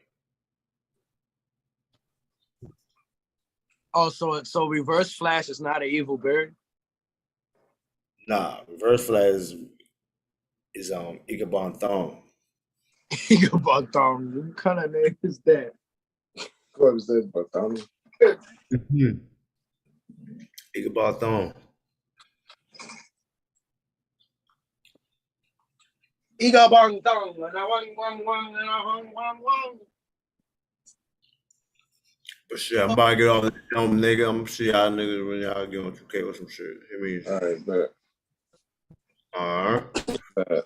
Oh, so Reverse Flash is not an evil bird? Nah, Reverse Flash is Ichabod Thong. Ichabod Thong. What kind of name is that? What was that? But Ichabod Thong. Ichabod Thong. But shit, I'm about to get off the film, nigga. I'm gonna see y'all niggas when y'all get on 2K with some shit. Hit me. all right, but All right.